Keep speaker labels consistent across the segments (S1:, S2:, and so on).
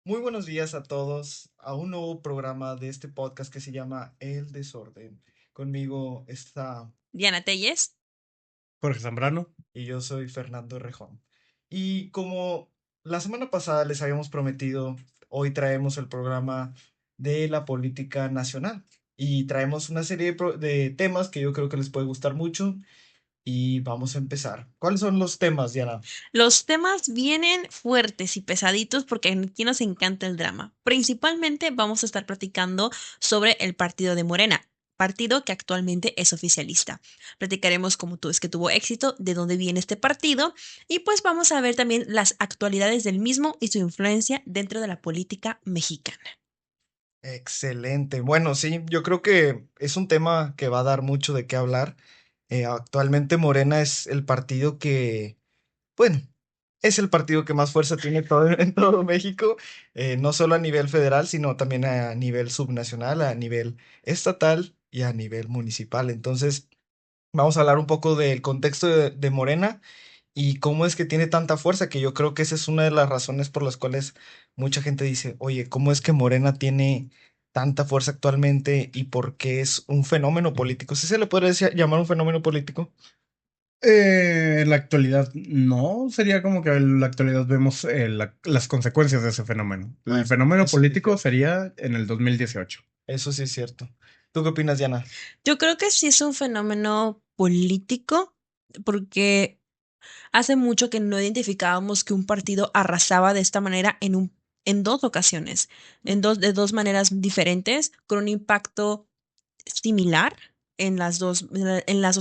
S1: Muy buenos días a todos a un nuevo programa de este podcast que se llama El Desorden. Conmigo está
S2: Diana Telles.
S3: Jorge Zambrano.
S1: y yo soy Fernando Rejón. Y como la semana pasada les habíamos prometido, hoy traemos el programa de la política nacional y traemos una serie de temas que yo creo que les puede gustar mucho y vamos a empezar. ¿Cuáles son los temas, Diana?
S2: Los temas vienen fuertes y pesaditos porque aquí nos encanta el drama. Principalmente vamos a estar platicando sobre el partido de Morena, partido que actualmente es oficialista. Platicaremos cómo tú es que tuvo éxito, de dónde viene este partido y pues vamos a ver también las actualidades del mismo y su influencia dentro de la política mexicana.
S1: Excelente. Bueno, sí, yo creo que es un tema que va a dar mucho de qué hablar. Actualmente Morena es el partido que, bueno, es el partido que más fuerza tiene en todo México, no solo a nivel federal, sino también a nivel subnacional, a nivel estatal y a nivel municipal. Entonces, vamos a hablar un poco del contexto de Morena y cómo es que tiene tanta fuerza, que yo creo que esa es una de las razones por las cuales mucha gente dice, oye, ¿cómo es que Morena tiene tanta fuerza actualmente y por qué es un fenómeno político? ¿Sí se le puede llamar un fenómeno político?
S3: En la actualidad no, sería como que en la actualidad vemos las consecuencias de ese fenómeno. El fenómeno
S1: Eso sí es
S3: político
S1: cierto.
S3: sería en el 2018.
S1: Eso sí es cierto. ¿Tú qué opinas, Diana?
S2: Yo creo que sí es un fenómeno político porque hace mucho que no identificábamos que un partido arrasaba de esta manera en dos ocasiones, de dos maneras diferentes, con un impacto similar en las dos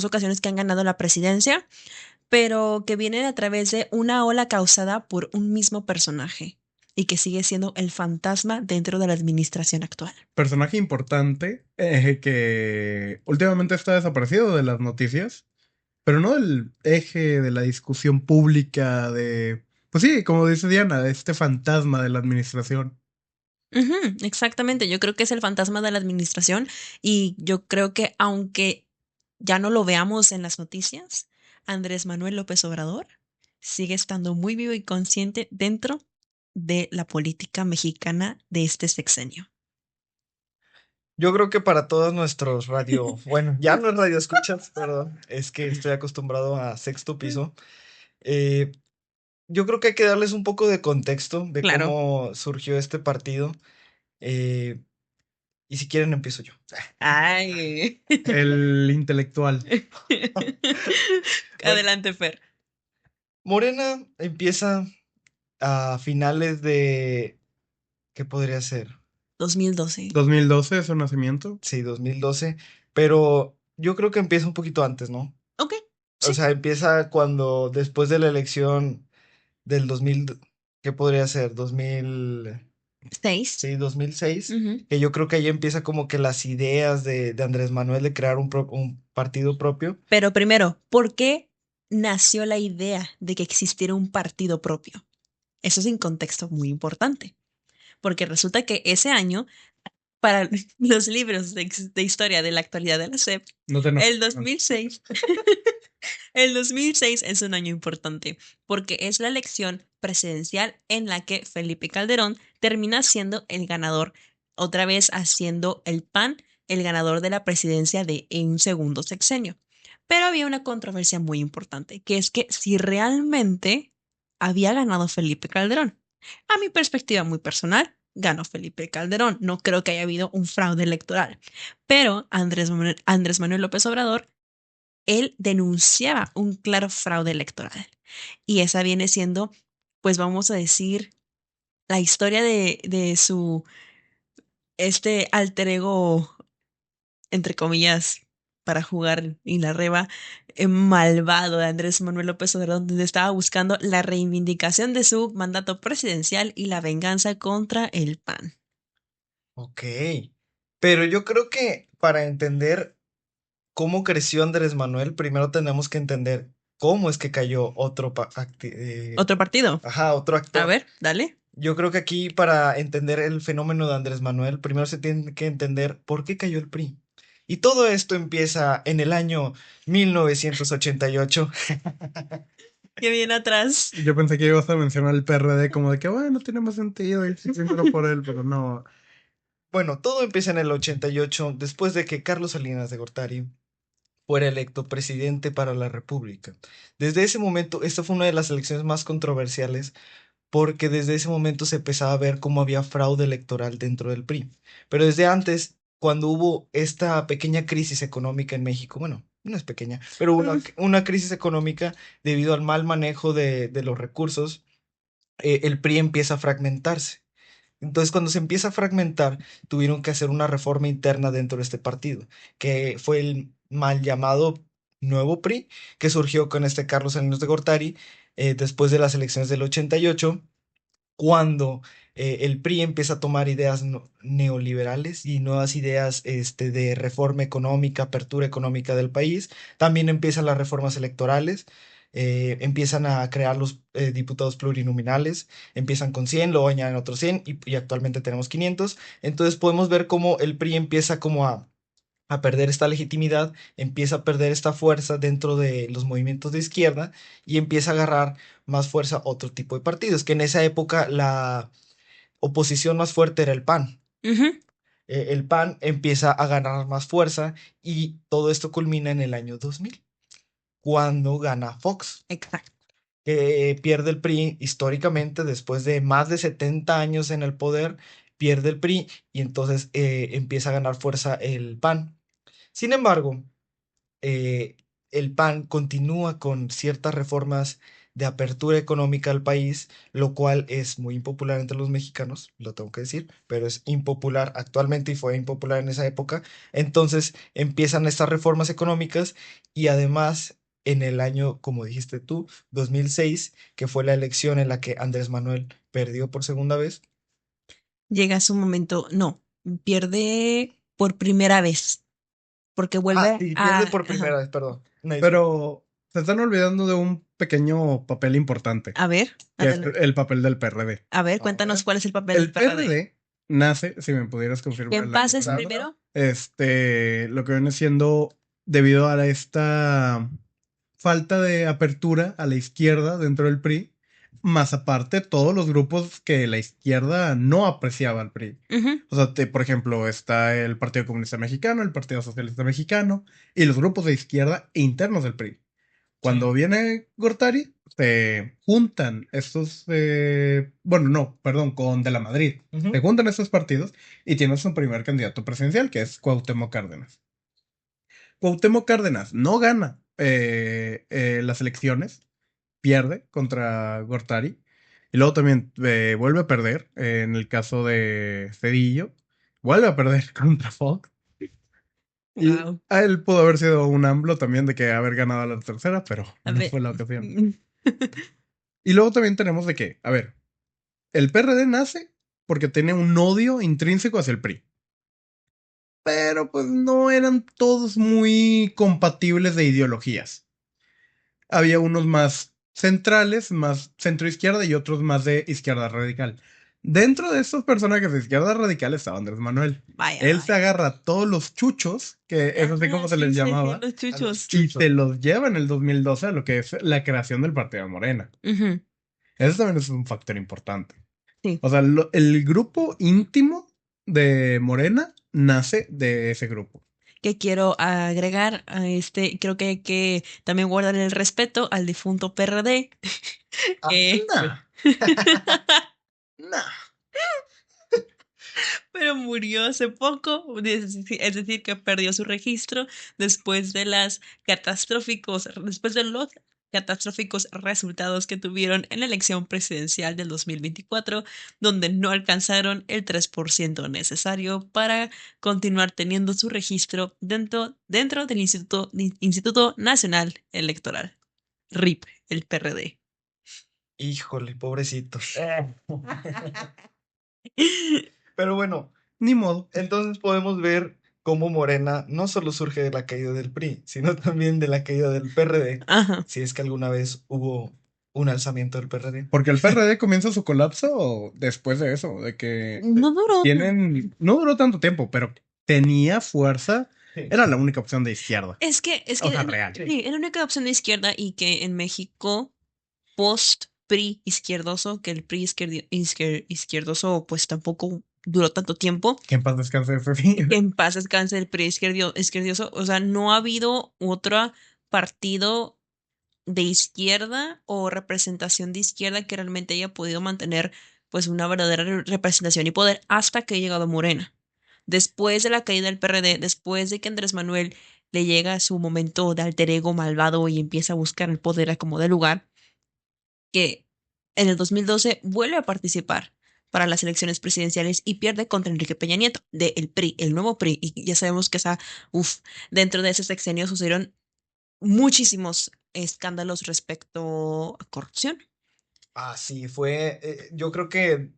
S2: ocasiones que han ganado la presidencia, pero que vienen a través de una ola causada por un mismo personaje y que sigue siendo el fantasma dentro de la administración actual.
S3: Personaje importante que últimamente está desaparecido de las noticias, pero no del eje de la discusión pública pues sí, como dice Diana, de este fantasma de la administración.
S2: Ujú, exactamente, yo creo que es el fantasma de la administración y yo creo que aunque ya no lo veamos en las noticias, Andrés Manuel López Obrador sigue estando muy vivo y consciente dentro de la política mexicana de este sexenio.
S1: Yo creo que para todos nuestros bueno, ya no es radio escuchas, perdón, es que estoy acostumbrado a sexto piso. eh, yo creo que hay que darles un poco de contexto de
S2: Claro.
S1: cómo surgió este partido. eh, y si quieren, empiezo yo.
S2: Ay.
S3: El intelectual.
S1: Bueno,
S2: Adelante, Fer.
S1: Morena empieza a finales de, ¿qué podría ser?
S2: 2012.
S3: 2012 es su nacimiento.
S1: Sí, 2012, pero yo creo que empieza un poquito antes, ¿no?
S2: Ok,
S1: O
S2: sí.
S1: sea, empieza cuando después de la elección del 2000, ¿qué podría ser? 2000,
S2: 6.
S1: sí, 2006,
S2: Ujú.
S1: que yo creo que ahí empieza como que las ideas de Andrés Manuel de crear un partido propio.
S2: Pero primero, ¿por qué nació la idea de que existiera un partido propio? Eso es un contexto muy importante, porque resulta que ese año, para los libros de historia de la actualidad de la SEP,
S3: No te enojes.
S2: el 2006, el 2006 es un año importante, porque es la elección presidencial en la que Felipe Calderón termina siendo el ganador, otra vez haciendo el PAN el ganador de la presidencia de un segundo sexenio. Pero había una controversia muy importante, que es que si realmente había ganado Felipe Calderón. A mi perspectiva muy personal, ganó Felipe Calderón. No creo que haya habido un fraude electoral. Pero Andrés Manuel López Obrador, él denunciaba un claro fraude electoral. Y esa viene siendo, pues vamos a decir, la historia de su, alter ego, entre comillas, para jugar y la reba, malvado de Andrés Manuel López Obrador, donde estaba buscando la reivindicación de su mandato presidencial y la venganza contra el PAN.
S1: Ok, pero yo creo que para entender cómo creció Andrés Manuel, primero tenemos que entender cómo es que cayó
S2: ¿Otro partido?
S1: ajá, otro
S2: A
S1: actor.
S2: ver, dale.
S1: Yo creo que aquí para entender el fenómeno de Andrés Manuel, primero se tiene que entender por qué cayó el PRI. Y todo esto empieza en el año 1988.
S2: Que viene atrás.
S3: Yo pensé que ibas a mencionar el PRD como de que, bueno, tiene más sentido ir primero por él, pero no.
S1: Bueno, todo empieza en el 88, después de que Carlos Salinas de Gortari fuera electo presidente para la República. Desde ese momento, esta fue una de las elecciones más controversiales porque desde ese momento se empezaba a ver cómo había fraude electoral dentro del PRI. Pero desde antes, cuando hubo esta pequeña crisis económica en México, bueno, no es pequeña, pero una crisis económica debido al mal manejo de los recursos, el PRI empieza a fragmentarse. Entonces, cuando se empieza a fragmentar, tuvieron que hacer una reforma interna dentro de este partido, que fue el mal llamado Nuevo PRI, que surgió con este Carlos Salinas de Gortari después de las elecciones del 88, cuando el PRI empieza a tomar ideas neoliberales y nuevas ideas de reforma económica, apertura económica del país. También empiezan las reformas electorales, empiezan a crear los diputados plurinominales, empiezan con 100, luego añaden otros 100 y actualmente tenemos 500. Entonces podemos ver cómo el PRI empieza como a perder esta legitimidad, empieza a perder esta fuerza dentro de los movimientos de izquierda y empieza a agarrar más fuerza otro tipo de partidos, que en esa época la oposición más fuerte era el PAN.
S2: Ujú,
S1: El PAN empieza a ganar más fuerza y todo esto culmina en el año 2000, cuando gana Fox,
S2: exacto.
S1: que pierde el PRI históricamente después de más de 70 años en el poder, pierde el PRI y entonces empieza a ganar fuerza el PAN. Sin embargo, eh, el PAN continúa con ciertas reformas de apertura económica al país, lo cual es muy impopular entre los mexicanos, lo tengo que decir, pero es impopular actualmente y fue impopular en esa época. Entonces empiezan estas reformas económicas y además en el año, como dijiste tú, 2006, que fue la elección en la que Andrés Manuel perdió por segunda vez.
S2: Llega su momento, no, pierde por primera vez, porque
S1: Ah,
S2: vuelve
S1: sí, pierde
S2: a...
S1: por primera
S2: Ajá.
S1: vez, perdón. Una disculpa.
S3: Pero se están olvidando de un pequeño papel importante,
S2: A ver,
S3: que es
S2: adelante.
S3: el papel del PRD.
S2: A ver,
S1: A
S2: cuéntanos
S1: ver,
S2: cuál es el papel del
S3: El
S2: PRD.
S3: PRD nace, si me pudieras
S2: Que
S3: confirmar
S2: en
S3: el
S2: paz
S3: año
S2: es
S1: claro,
S3: preciso,
S1: claro.
S2: primero.
S3: lo que viene siendo debido a esta falta de apertura a la izquierda dentro del PRI, más aparte todos los grupos que la izquierda no apreciaba al PRI.
S2: Ujú,
S3: O sea, por ejemplo, está el Partido Comunista Mexicano, el Partido Socialista Mexicano y los grupos de izquierda internos del PRI. Cuando
S1: Sí.
S3: viene Gortari, se juntan estos, bueno, no, perdón, con De la Madrid. Se
S1: Ujú.
S3: juntan estos partidos y tienen su primer candidato presidencial, que es Cuauhtémoc Cárdenas. Cuauhtémoc Cárdenas no gana las elecciones, pierde contra Gortari. Y luego también vuelve a perder en el caso de Cedillo. Vuelve a perder contra Fox. Y
S2: wow.
S3: a él pudo haber sido un AMLO también de que haber ganado la tercera, pero
S2: A
S3: no
S2: ver.
S3: fue la ocasión. Y luego también tenemos de que, a ver, el PRD nace porque tiene un odio intrínseco hacia el PRI. Pero pues no eran todos muy compatibles de ideologías. Había unos más centrales, más centro izquierda y otros más de izquierda radical. Dentro de estos personajes de izquierda radical estaba Andrés Manuel.
S2: Vaya,
S3: Él se
S2: vaya.
S3: agarra a todos los chuchos, que es así
S2: Ah,
S3: como se
S2: sí,
S3: les
S2: sí,
S3: llamaba,
S2: los
S1: A los
S2: chuchos.
S3: y
S1: chuchos.
S3: se los lleva en el 2012 a lo que es la creación del Partido de Morena.
S2: Ujú,
S3: Eso también es un factor importante.
S2: sí.
S3: O sea, el grupo íntimo de Morena nace de ese grupo.
S2: Que quiero agregar a creo que hay que también guardar el respeto al difunto PRD.
S1: Ah,
S3: Nah,
S1: sí.
S3: nah.
S2: Pero murió hace poco, es decir, que perdió su registro después de los catastróficos resultados que tuvieron en la elección presidencial del 2024, donde no alcanzaron el 3% necesario para continuar teniendo su registro dentro del Instituto Nacional Electoral. RIP, el PRD.
S1: Híjole, pobrecitos. Pero bueno,
S3: Ni modo.
S1: entonces podemos ver cómo Morena no solo surge de la caída del PRI, sino también de la caída del PRD,
S2: Ajá.
S1: si es que alguna vez hubo un alzamiento del PRD.
S3: Porque el PRD comienza su colapso después de eso, de que
S2: No duró.
S3: no duró tanto tiempo, pero tenía fuerza,
S1: Sí,
S3: era la única opción de izquierda,
S2: Es
S3: o sea,
S2: que
S3: real.
S1: sí.
S2: sí, es la única opción de izquierda y que en México post-PRI izquierdoso, que el PRI izquierdoso pues tampoco duró tanto tiempo.
S3: Que en paz descanse ese
S2: Que en paz descanse el PRI izquierdoso. O sea, no ha habido otro partido de izquierda o representación de izquierda que realmente haya podido mantener pues una verdadera representación y poder hasta que ha llegado Morena. Después de la caída del PRD, después de que Andrés Manuel le llega a su momento de alter ego malvado y empieza a buscar el poder a como de lugar, que en el 2012 vuelve a participar para las elecciones presidenciales y pierde contra Enrique Peña Nieto, del PRI, el nuevo PRI. Y ya sabemos que dentro de ese sexenio sucedieron muchísimos escándalos respecto a corrupción.
S1: Ah, sí, fue, yo creo que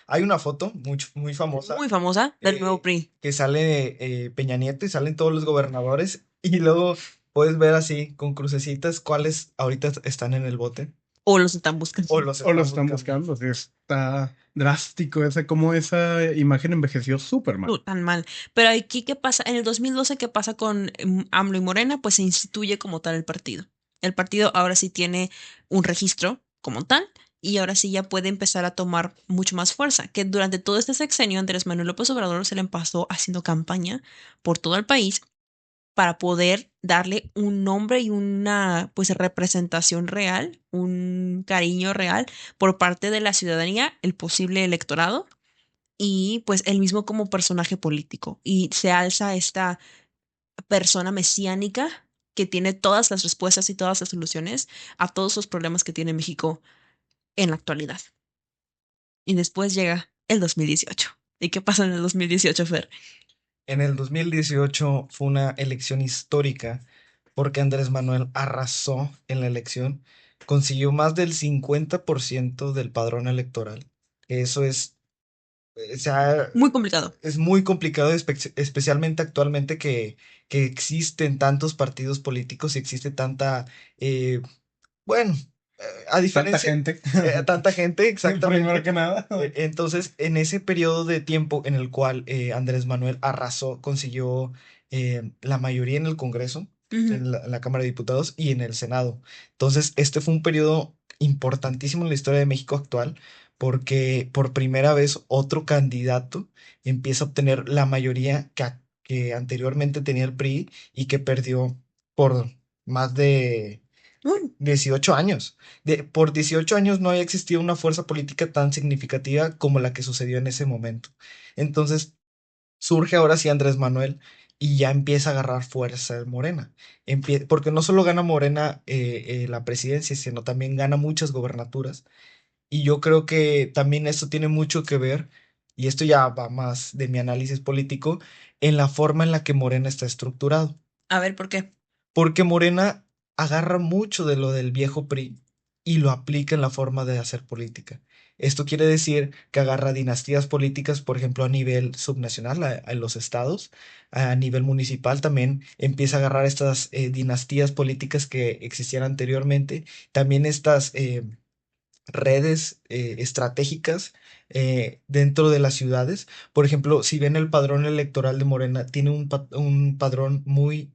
S1: hay una foto muy famosa
S2: Muy famosa del nuevo
S1: eh,
S2: PRI.
S1: que sale Peña Nieto y salen todos los gobernadores y luego puedes ver así con crucecitas cuáles ahorita están en el bote
S2: O los están buscando.
S1: o los
S3: o lo
S1: están
S3: están
S1: buscando.
S3: buscando. Sí, está drástico ese, como esa imagen envejeció súper mal.
S2: Tan mal. Pero aquí, ¿qué pasa? En el 2012, ¿qué pasa con AMLO y Morena? Pues se instituye como tal el partido. El partido ahora sí tiene un registro como tal y ahora sí ya puede empezar a tomar mucho más fuerza. Que durante todo este sexenio, Andrés Manuel López Obrador se le pasó haciendo campaña por todo el país para poder darle un nombre y una pues representación real, un cariño real por parte de la ciudadanía, el posible electorado y pues él mismo como personaje político. Y se alza esta persona mesiánica que tiene todas las respuestas y todas las soluciones a todos los problemas que tiene México en la actualidad. Y después llega el 2018. ¿Y qué pasa en el 2018, Fer?
S1: En el 2018 fue una elección histórica porque Andrés Manuel arrasó en la elección, consiguió más del 50% del padrón electoral. Eso es, o sea,
S2: Muy complicado.
S1: es muy complicado, especialmente actualmente que existen tantos partidos políticos y existe tanta, eh, bueno, a
S3: Tanta
S1: diferencia,
S3: gente.
S1: tanta gente,
S3: Primero
S1: exactamente.
S3: que nada.
S1: Entonces, en ese periodo de tiempo en el cual Andrés Manuel arrasó, consiguió la mayoría en el Congreso,
S2: Ujú.
S1: en la Cámara de Diputados y en el Senado. Entonces, este fue un periodo importantísimo en la historia de México actual, porque por primera vez otro candidato empieza a obtener la mayoría que anteriormente tenía el PRI y que perdió por más de
S2: Mm.
S1: 18 años. Por 18 años no había existido una fuerza política tan significativa como la que sucedió en ese momento. Entonces surge ahora sí Andrés Manuel y ya empieza a agarrar fuerza el Morena. Porque no solo gana Morena la presidencia, sino también gana muchas gobernaturas. Y yo creo que también esto tiene mucho que ver, y esto ya va más de mi análisis político, en la forma en la que Morena está estructurado.
S2: A ver, ¿por qué?
S1: Porque Morena agarra mucho de lo del viejo PRI y lo aplica en la forma de hacer política. Esto quiere decir que agarra dinastías políticas, por ejemplo, a nivel subnacional, en los estados, a nivel municipal también empieza a agarrar estas dinastías políticas que existían anteriormente, también estas redes estratégicas dentro de las ciudades. Por ejemplo, si ven el padrón electoral de Morena, tiene un padrón muy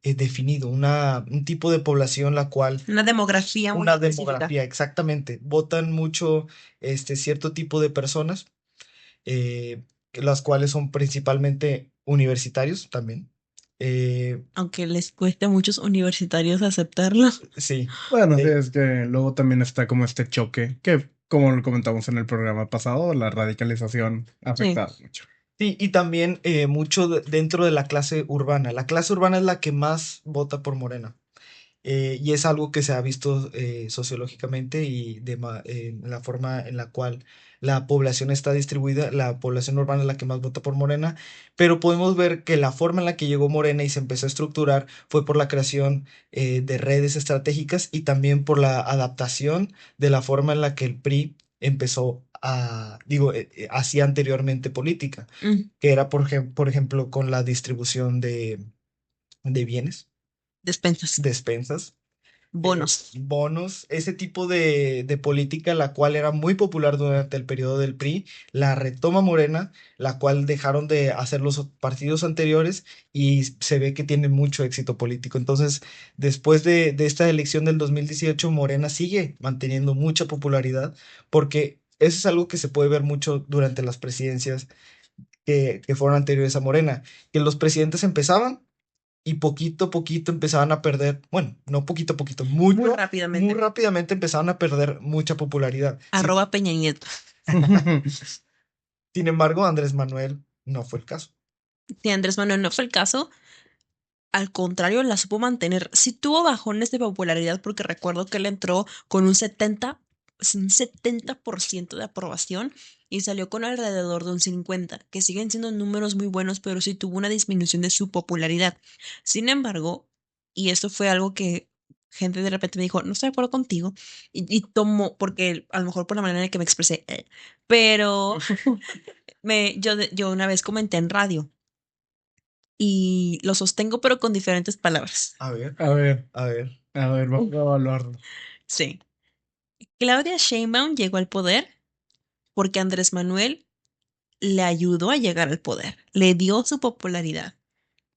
S1: definido, un tipo de población la cual,
S2: Una demografía muy
S1: una
S2: específica.
S1: demografía, exactamente, votan mucho cierto tipo de personas, las cuales son principalmente universitarios también.
S2: Aunque les cueste a muchos universitarios aceptarlo.
S1: Sí.
S3: Bueno, sí,
S1: eh,
S3: es que luego también está como este choque, que como lo comentamos en el programa pasado, la radicalización ha
S2: Sí.
S3: afectado mucho.
S1: Sí, y también mucho dentro de la clase urbana. La clase urbana es la que más vota por Morena. Y es algo que se ha visto sociológicamente y en la forma en la cual la población está distribuida. La población urbana es la que más vota por Morena, pero podemos ver que la forma en la que llegó Morena y se empezó a estructurar fue por la creación de redes estratégicas y también por la adaptación de la forma en la que el PRI empezó hacía anteriormente política,
S2: Mm.
S1: que era por ejemplo con la distribución de bienes,
S2: Despensas.
S1: despensas.
S2: Bonos.
S1: bonos, ese tipo de política, la cual era muy popular durante el periodo del PRI, la retoma Morena, la cual dejaron de hacer los partidos anteriores y se ve que tiene mucho éxito político. Entonces, después de esta elección del 2018, Morena sigue manteniendo mucha popularidad porque eso es algo que se puede ver mucho durante las presidencias que fueron anteriores a Morena, que los presidentes empezaban y poquito a poquito empezaban a perder, bueno, no poquito a poquito,
S2: Muy
S1: muy
S2: rápidamente.
S1: rápidamente empezaban a perder mucha popularidad.
S2: Arroba Peña Nieto.
S1: Sin embargo, Andrés Manuel no fue el caso.
S2: Si Andrés Manuel no fue el caso, al contrario, la supo mantener. Sí tuvo bajones de popularidad porque recuerdo que él entró con un 70% de aprobación y salió con alrededor de un 50%, que siguen siendo números muy buenos, pero sí tuvo una disminución de su popularidad. Sin embargo, y esto fue algo que gente de repente me dijo, no estoy de acuerdo contigo, y tomó, porque a lo mejor por la manera en la que me expresé, pero yo una vez comenté en radio y lo sostengo, pero con diferentes palabras.
S1: A ver,
S3: A ver,
S1: a ver.
S3: vamos a evaluarlo.
S2: Sí. Claudia Sheinbaum llegó al poder porque Andrés Manuel le ayudó a llegar al poder, le dio su popularidad.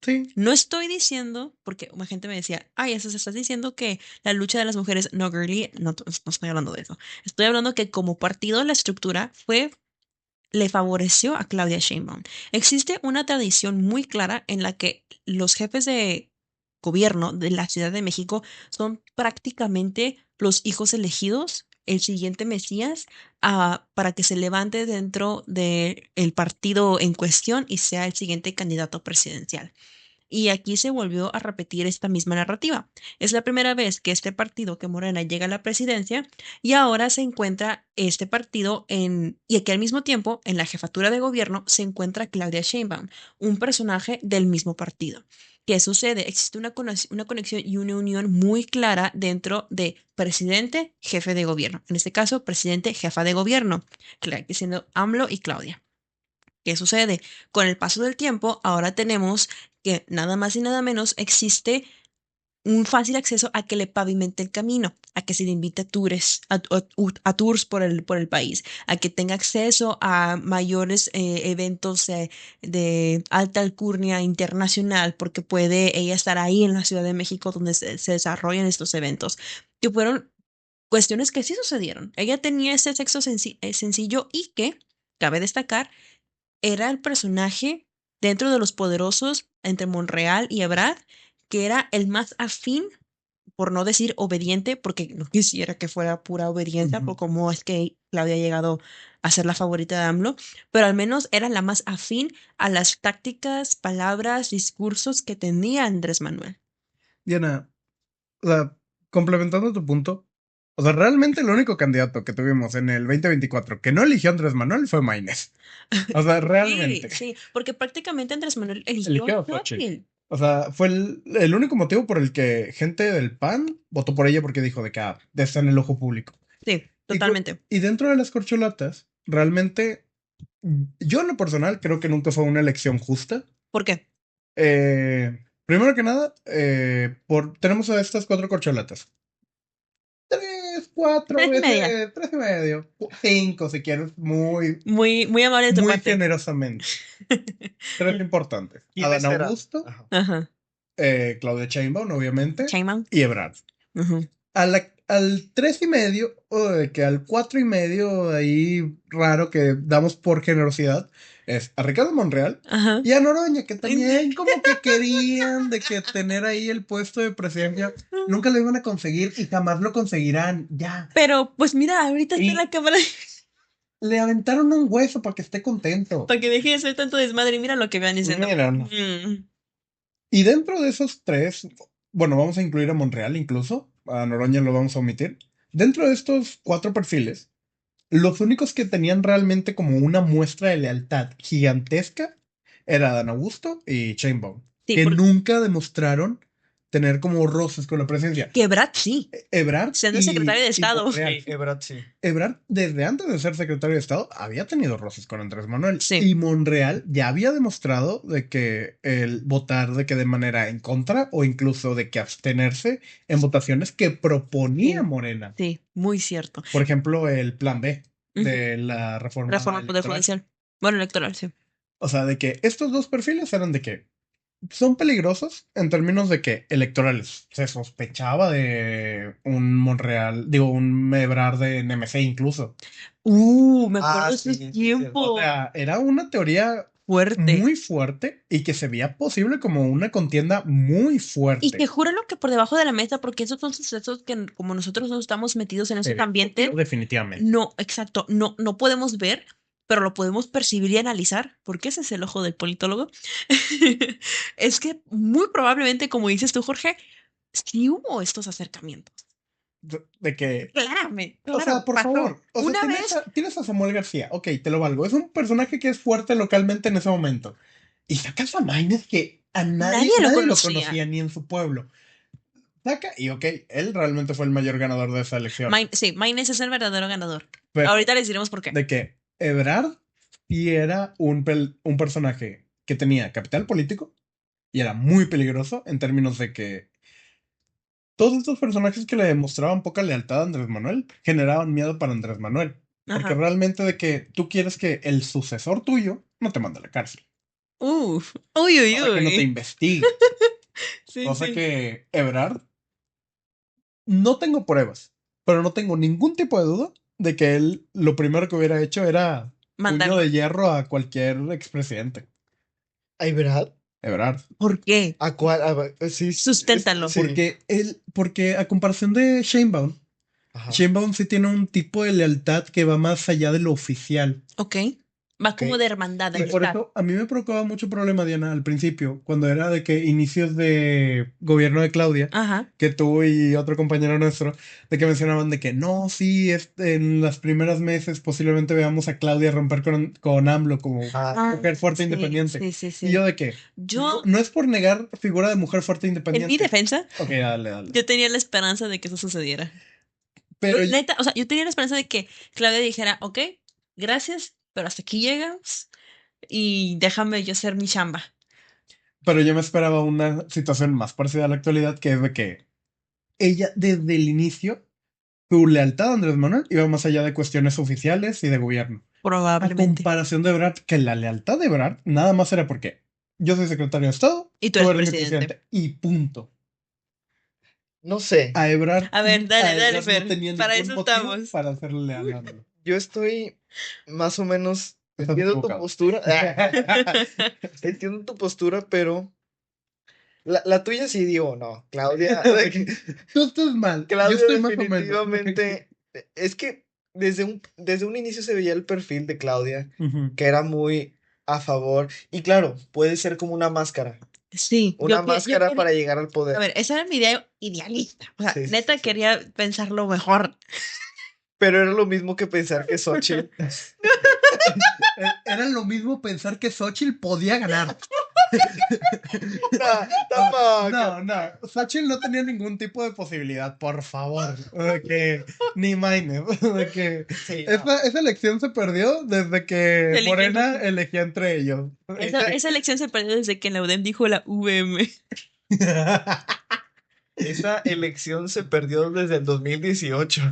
S3: Sí.
S2: No estoy diciendo, porque una gente me decía, ay, eso se estás diciendo que la lucha de las mujeres, no, girly, no, no estoy hablando de eso. Estoy hablando que como partido la estructura le favoreció a Claudia Sheinbaum. Existe una tradición muy clara en la que los jefes de gobierno de la Ciudad de México son prácticamente los hijos elegidos, el siguiente Mesías, para que se levante dentro del partido en cuestión y sea el siguiente candidato presidencial. Y aquí se volvió a repetir esta misma narrativa. Es la primera vez que este partido, que Morena, llega a la presidencia y ahora se encuentra este partido y aquí al mismo tiempo, en la jefatura de gobierno, se encuentra Claudia Sheinbaum, un personaje del mismo partido. ¿Qué sucede? Existe una conexión y una unión muy clara dentro de presidente, jefe de gobierno. En este caso, presidente, jefa de gobierno, siendo AMLO y Claudia. ¿Qué sucede? Con el paso del tiempo, ahora tenemos que nada más y nada menos existe un fácil acceso a que le pavimente el camino, a que se le invite a tours, a tours por el país, a que tenga acceso a mayores eventos de alta alcurnia internacional, porque puede ella estar ahí en la Ciudad de México donde se desarrollan estos eventos, que fueron cuestiones que sí sucedieron. Ella tenía ese sexo sencillo y que, cabe destacar, era el personaje dentro de los poderosos entre Monreal y Ebrard, que era el más afín, por no decir obediente, porque no quisiera que fuera pura obediencia, por cómo es que Claudia ha llegado a ser la favorita de AMLO, pero al menos era la más afín a las tácticas, palabras, discursos que tenía Andrés Manuel.
S3: Diana, o sea, complementando tu punto, o sea, realmente el único candidato que tuvimos en el 2024 que no eligió a Andrés Manuel fue Maínez. O sea, realmente.
S2: Sí, porque prácticamente Andrés Manuel eligió
S3: Eligió a
S2: a
S3: Xochitl.
S2: Xochitl.
S3: O sea, fue el único motivo por el que gente del PAN votó por ella porque dijo de que está en el ojo público.
S2: Sí,
S3: Y,
S2: totalmente.
S3: y dentro de las corcholatas, realmente, yo en lo personal creo que nunca fue una elección justa.
S2: ¿Por qué?
S3: Primero que nada, tenemos a estas cuatro corcholatas. Tres, cuatro
S2: Tres y media.
S3: veces, 3.5, 5 si quieres, muy,
S2: Muy, muy amable de tu
S3: muy
S2: parte.
S3: generosamente. Tres importantes.
S1: ¿Quiénes
S3: Adán
S1: eran?
S3: Augusto,
S1: Ajá.
S2: Ajá.
S3: Claudia Sheinbaum, obviamente,
S2: Sheinbaum.
S3: y Ebrard.
S2: Ujú.
S3: Al 3.5, o de que al 4.5, ahí raro que damos por generosidad, es a Ricardo Monreal
S2: Ajá.
S3: y a Noroña, que también como que querían de que tener ahí el puesto de presidencia. Nunca lo iban a conseguir y jamás lo conseguirán, ya.
S2: Pero pues mira, ahorita está en la
S3: Y
S2: cámara
S3: le aventaron un hueso para que esté contento.
S2: para que deje de ser tanto desmadre y mira lo que van diciendo.
S3: Mira, no. Y dentro de esos tres, bueno, vamos a incluir a Monreal incluso, a Noroña lo vamos a omitir. Dentro de estos cuatro perfiles, los únicos que tenían realmente como una muestra de lealtad gigantesca era Dan Augusto y Sheinbaum,
S2: Sí,
S3: que nunca demostraron tener como roces con la presidencia.
S2: Que Brad sí,
S3: Ebrard
S2: siendo secretario de Estado.
S3: Monreal.
S1: Sí, Ebrard sí.
S3: Ebrard, desde antes de ser secretario de Estado, había tenido roces con Andrés Manuel.
S2: Sí.
S3: Y Monreal ya había demostrado de que el votar de que de manera en contra o incluso de que abstenerse en votaciones que proponía
S2: Sí.
S3: Morena.
S2: Sí, muy cierto.
S3: Por ejemplo, el plan B
S2: Ujú.
S3: de la reforma
S2: Reforma al Poder
S3: electoral.
S2: Judicial. Bueno, electoral, sí.
S3: O sea, de que estos dos perfiles eran de que son peligrosos en términos de que electorales. Se sospechaba de un Monreal, digo, un Ebrard de NMC incluso.
S2: Me acuerdo de
S1: sí,
S2: esos
S1: sí,
S2: tiempos.
S3: O sea, era una teoría
S2: Fuerte.
S3: muy fuerte y que se veía posible como una contienda muy fuerte.
S2: Y te juro lo que por debajo de la mesa, porque esos son sucesos que como nosotros no estamos metidos en esos ambientes,
S3: Definitivamente.
S2: no, exacto, no podemos ver, pero lo podemos percibir y analizar, porque ese es el ojo del politólogo. Es que muy probablemente, como dices tú, Jorge, sí hubo estos acercamientos.
S3: De que...
S2: Claramente.
S3: O sea, por favor. O sea,
S2: Una vez.
S3: tienes a Samuel García. Ok, te lo valgo. Es un personaje que es fuerte localmente en ese momento. Y sacas a Maines que a nadie
S2: Nadie lo
S3: lo
S2: conocía.
S3: conocía ni en su pueblo. Saca, y ok, él realmente fue el mayor ganador de esa elección.
S2: Sí, Maines es el verdadero ganador.
S3: Pero
S2: Ahorita les diremos por qué.
S3: de que Ebrard sí era un personaje que tenía capital político y era muy peligroso en términos de que todos estos personajes que le demostraban poca lealtad a Andrés Manuel generaban miedo para Andrés Manuel. Porque
S2: Ajá.
S3: realmente de que tú quieres que el sucesor tuyo no te mande a la cárcel.
S2: Uf. Uy, uy,
S3: O sea, que no te
S2: uy.
S3: investigue.
S2: Sí,
S3: Cosa
S2: sí.
S3: que Ebrard, no tengo pruebas, pero no tengo ningún tipo de duda de que él lo primero que hubiera hecho era puño
S2: Mandarlo.
S3: de hierro a cualquier expresidente.
S1: ¿A Ebrard?
S3: Ebrard.
S2: ¿Por qué?
S1: ¿A cuál? Sí,
S2: Susténtalo.
S1: sí.
S3: Porque a comparación de Sheinbaum,
S1: Ajá.
S3: Sheinbaum sí tiene un tipo de lealtad que va más allá de lo oficial.
S2: Ok. Va
S1: Ok.
S2: como de hermandad, de
S3: Y por
S2: amistad.
S3: eso a mí me provocaba mucho problema, Diana, al principio, cuando era de que inicios de gobierno de Claudia,
S2: Ajá.
S3: que tú y otro compañero nuestro, de que mencionaban de que no, sí, en las primeras meses posiblemente veamos a Claudia romper con AMLO como mujer fuerte e
S2: Sí,
S3: independiente.
S2: sí, sí, sí.
S3: Y yo de que, no es por negar figura de mujer fuerte e
S2: en
S3: independiente.
S2: mi defensa,
S3: Ok, dale.
S2: yo tenía la esperanza de que eso sucediera.
S3: Pero
S2: Neta, o sea, yo tenía la esperanza de que Claudia dijera, ok, gracias, pero hasta aquí llegas y déjame yo hacer mi chamba.
S3: Pero yo me esperaba una situación más parecida a la actualidad, que es de que ella, desde el inicio, su lealtad a Andrés Manuel iba más allá de cuestiones oficiales y de gobierno. A
S2: Probablemente.
S3: comparación de Ebrard, que la lealtad de Ebrard nada más era porque yo soy secretario de Estado,
S2: Y tú eres
S3: mi
S2: presidente.
S3: y punto.
S1: No sé.
S3: A Ebrard,
S2: A ver, dale,
S3: no
S2: Fer.
S3: tenía
S2: Para
S3: ningún
S2: eso
S3: motivo
S2: estamos.
S3: para hacerle leal a AMLO.
S1: Yo estoy más o menos.
S3: Estás
S1: Entiendo tu
S3: equivocado.
S1: postura. Entiendo tu postura, pero. La tuya sí digo, no. Claudia.
S3: Tú estás mal. Yo
S1: Claudia
S3: estoy más o menos.
S1: definitivamente. Es que desde un inicio se veía el perfil de Claudia,
S3: Ujú.
S1: que era muy a favor. Y claro, puede ser como una máscara.
S2: Sí,
S1: Una
S2: yo
S1: máscara
S2: quería-
S1: para llegar al poder.
S2: A ver, esa era mi idea idealista. O sea,
S1: Sí, sí,
S2: neta
S1: sí, sí.
S2: quería pensarlo mejor.
S1: Pero era lo mismo que pensar que Xochitl.
S3: Era lo mismo pensar que Xochitl podía ganar. No. Xochitl no tenía ningún tipo de posibilidad, por favor. De que, ni Maine. De que
S1: Sí, no.
S3: esa elección se perdió desde que
S2: Eligió
S3: Morena
S2: Xochitl.
S3: elegía entre ellos.
S2: Esa elección se perdió desde que en la UDEM dijo la VM.
S1: Esa elección se perdió desde el 2018.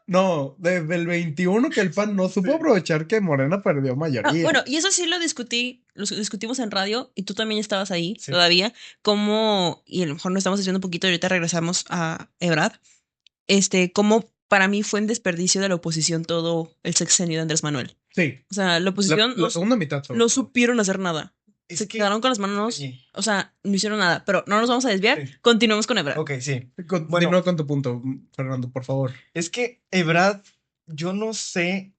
S3: No, desde el 21 que el PAN no supo aprovechar que Morena perdió mayoría.
S2: Bueno, y eso sí lo discutimos en radio y tú también estabas ahí
S1: Sí.
S2: todavía, como, y a lo mejor nos estamos haciendo un poquito, ahorita regresamos a Ebrard, como para mí fue un desperdicio de la oposición todo el sexenio de Andrés Manuel.
S3: Sí.
S2: O sea, la oposición
S3: La segunda mitad sobre
S2: no
S3: todo.
S2: supieron hacer nada.
S1: Es
S2: Se
S1: que-
S2: quedaron con las manos,
S1: Sí.
S2: o sea, no hicieron nada, pero no nos vamos a desviar,
S1: Sí.
S2: continuemos con Ebrard.
S1: Ok, sí.
S3: Continúa con tu punto, Fernando, por favor.
S1: Es que Ebrard, yo no sé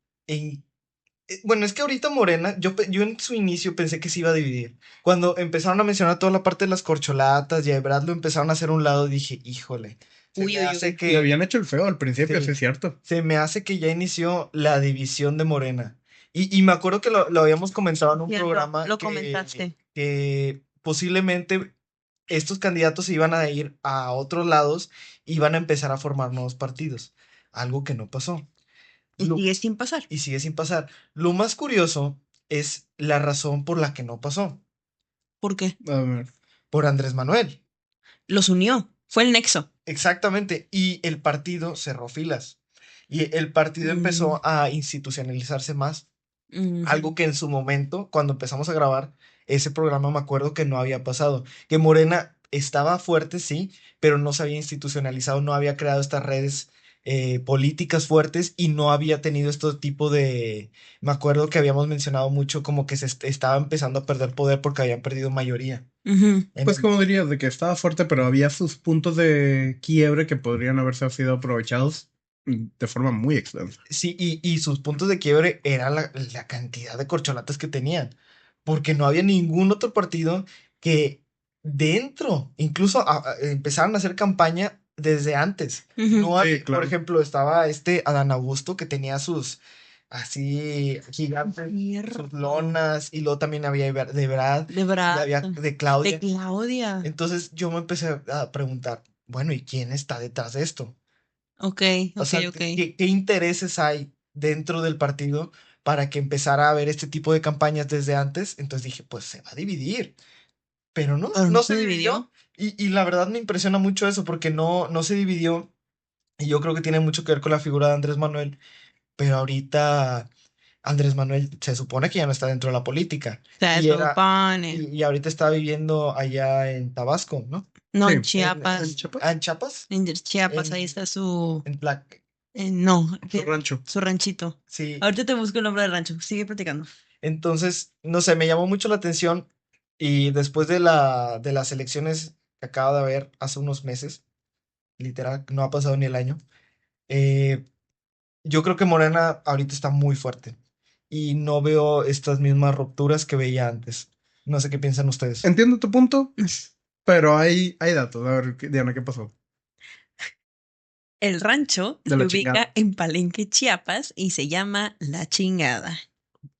S1: bueno, es que ahorita Morena, yo en su inicio pensé que se iba a dividir. Cuando empezaron a mencionar toda la parte de las corcholatas y a Ebrard lo empezaron a hacer a un lado, dije, híjole,
S2: Uy, uy, uy.
S3: Le habían hecho el feo al principio,
S1: Sí.
S3: sí es cierto.
S1: se me hace que ya inició la división de Morena. Y me acuerdo que lo habíamos comentado en un
S2: Cierto,
S1: programa
S2: lo comentaste.
S1: que posiblemente estos candidatos se iban a ir a otros lados y iban a empezar a formar nuevos partidos, algo que no pasó.
S2: Y
S1: Lo-
S2: sigue sin pasar.
S1: y sigue sin pasar. Lo más curioso es la razón por la que no pasó,
S2: ¿Por qué?
S3: A ver.
S1: por Andrés Manuel.
S2: Los unió. Fue el nexo.
S1: Exactamente, y el partido cerró filas. Y el partido
S2: Mm,
S1: empezó a institucionalizarse más.
S2: ujú,
S1: Algo que en su momento, cuando empezamos a grabar ese programa, me acuerdo que no había pasado. Que Morena estaba fuerte, sí, pero no se había institucionalizado, no había creado estas redes políticas fuertes y no había tenido este tipo de... Me acuerdo que habíamos mencionado mucho como que estaba empezando a perder poder porque habían perdido mayoría.
S2: ujú.
S3: Pues como dirías, de que estaba fuerte, pero había sus puntos de quiebre que podrían haberse sido aprovechados de forma muy extensa.
S1: Sí, y sus puntos de quiebre era la cantidad de corcholatas que tenían, porque no había ningún otro partido que dentro, incluso empezaron a hacer campaña desde antes.
S2: Ujú.
S1: No
S3: Sí,
S1: había, por
S3: claro.
S1: ejemplo, estaba este Adán Augusto que tenía sus así gigantes, sus
S2: Cierto.
S1: lonas, y luego también había de Brad,
S2: De
S1: y
S2: Brad.
S1: había de
S2: De
S1: Claudia.
S2: Claudia.
S1: Entonces yo me empecé a preguntar, bueno, ¿y quién está detrás de esto?
S2: Ok,
S1: O
S2: ok,
S1: sea,
S2: ok.
S1: ¿qué intereses hay dentro del partido para que empezara a haber este tipo de campañas desde antes? Entonces dije, pues se va a dividir, pero no,
S2: Pero no
S1: no
S2: se
S1: se dividió.
S2: dividió.
S1: Y la verdad me impresiona mucho eso porque no se dividió. Y yo creo que tiene mucho que ver con la figura de Andrés Manuel, pero ahorita Andrés Manuel se supone que ya no está dentro de la política
S2: Se
S1: y era,
S2: supone.
S1: y ahorita está viviendo allá en Tabasco, ¿no?
S2: No,
S3: Sí,
S2: en
S3: en
S2: Chiapas.
S3: Chiapas,
S1: En Chiapas,
S2: En Chiapas, ahí
S1: en,
S2: está su.
S1: en Tla-
S2: No,
S3: su rancho.
S2: su ranchito.
S1: sí.
S2: Ahorita te busco el nombre del rancho. Sigue platicando.
S1: Entonces, no sé, me llamó mucho la atención y después de las elecciones que acabo de haber hace unos meses, literal, no ha pasado ni el año, eh, yo creo que Morena ahorita está muy fuerte y no veo estas mismas rupturas que veía antes. No sé qué piensan ustedes.
S3: Entiendo tu punto, pero hay datos. A ver, Diana, ¿qué pasó?
S2: El rancho
S3: De
S2: se
S3: la chingada.
S2: ubica en Palenque, Chiapas y se llama La Chingada.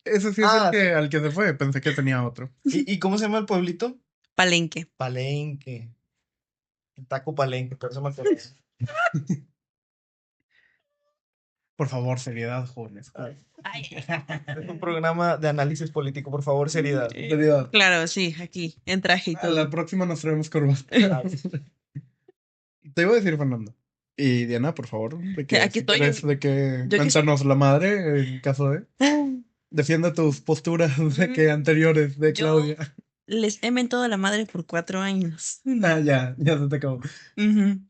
S3: Ese sí es el
S1: Ah,
S3: que
S1: sí.
S3: al que se fue. Pensé que tenía otro.
S1: ¿Y cómo se llama el pueblito?
S2: Palenque.
S1: Palenque. El Taco Palenque, por eso me acuerdo.
S3: Por favor, seriedad, jóvenes.
S2: Ay,
S1: Es un programa de análisis político, por favor, seriedad.
S3: Seriedad.
S2: claro, sí, aquí, en traje y
S3: A la
S2: todo.
S3: próxima nos traemos corbata.
S1: Claro.
S3: Te iba a decir, Fernando. Y Diana, por favor, de que
S2: Aquí
S3: si
S2: estoy yo.
S3: quieres, de que
S2: Yo que.
S3: mentarnos la madre en caso de. Defiende tus posturas de que anteriores de
S2: Yo
S3: Claudia.
S2: les he mentado a la madre por 4 años.
S3: Ah, ya se te acabó.
S2: Ujú,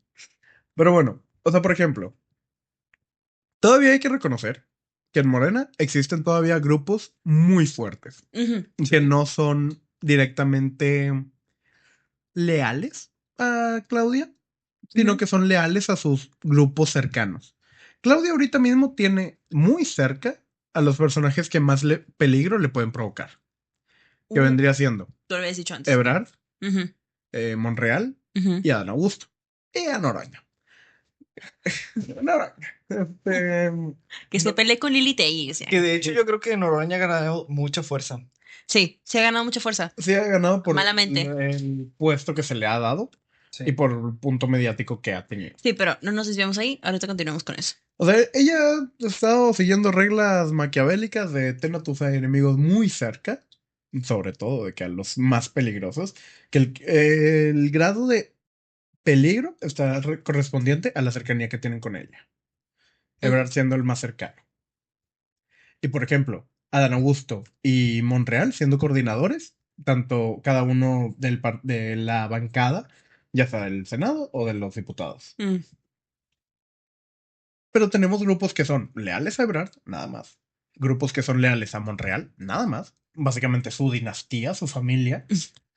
S3: Pero bueno, o sea, por ejemplo, todavía hay que reconocer que en Morena existen todavía grupos muy fuertes
S2: ujú,
S3: que no son directamente leales a Claudia, sino
S2: ujú.
S3: que son leales a sus grupos cercanos. Claudia ahorita mismo tiene muy cerca a los personajes que más peligro le pueden provocar, que
S2: Uh,
S3: vendría siendo
S2: Tú lo habías dicho antes.
S3: Ebrard,
S2: Ujú,
S3: Monreal
S2: ujú.
S3: y Adán Augusto. Y a Noroña. Noroña.
S2: Que se
S1: No,
S2: pelee con Lili Tellez,
S1: que
S2: decía.
S1: de hecho yo creo que Noroña ha ganado mucha fuerza.
S2: Sí, se ha ganado mucha fuerza.
S3: Sí ha ganado por
S2: Malamente.
S3: el puesto que se le ha dado y
S1: Sí.
S3: por el punto mediático que ha tenido.
S2: Sí, pero no nos desviamos ahí. Ahorita continuamos con eso.
S3: O sea, ella ha estado siguiendo reglas maquiavélicas de ten a tus enemigos muy cerca, sobre todo de que a los más peligrosos, que el grado de peligro está correspondiente a la cercanía que tienen con ella.
S2: Mm,
S3: Ebrard siendo el más cercano. Y por ejemplo, Adán Augusto y Monreal siendo coordinadores, tanto cada uno de la bancada, ya sea del Senado o de los diputados.
S2: mm.
S3: Pero tenemos grupos que son leales a Ebrard, nada más. Grupos que son leales a Monreal, nada más. Básicamente su dinastía, su familia.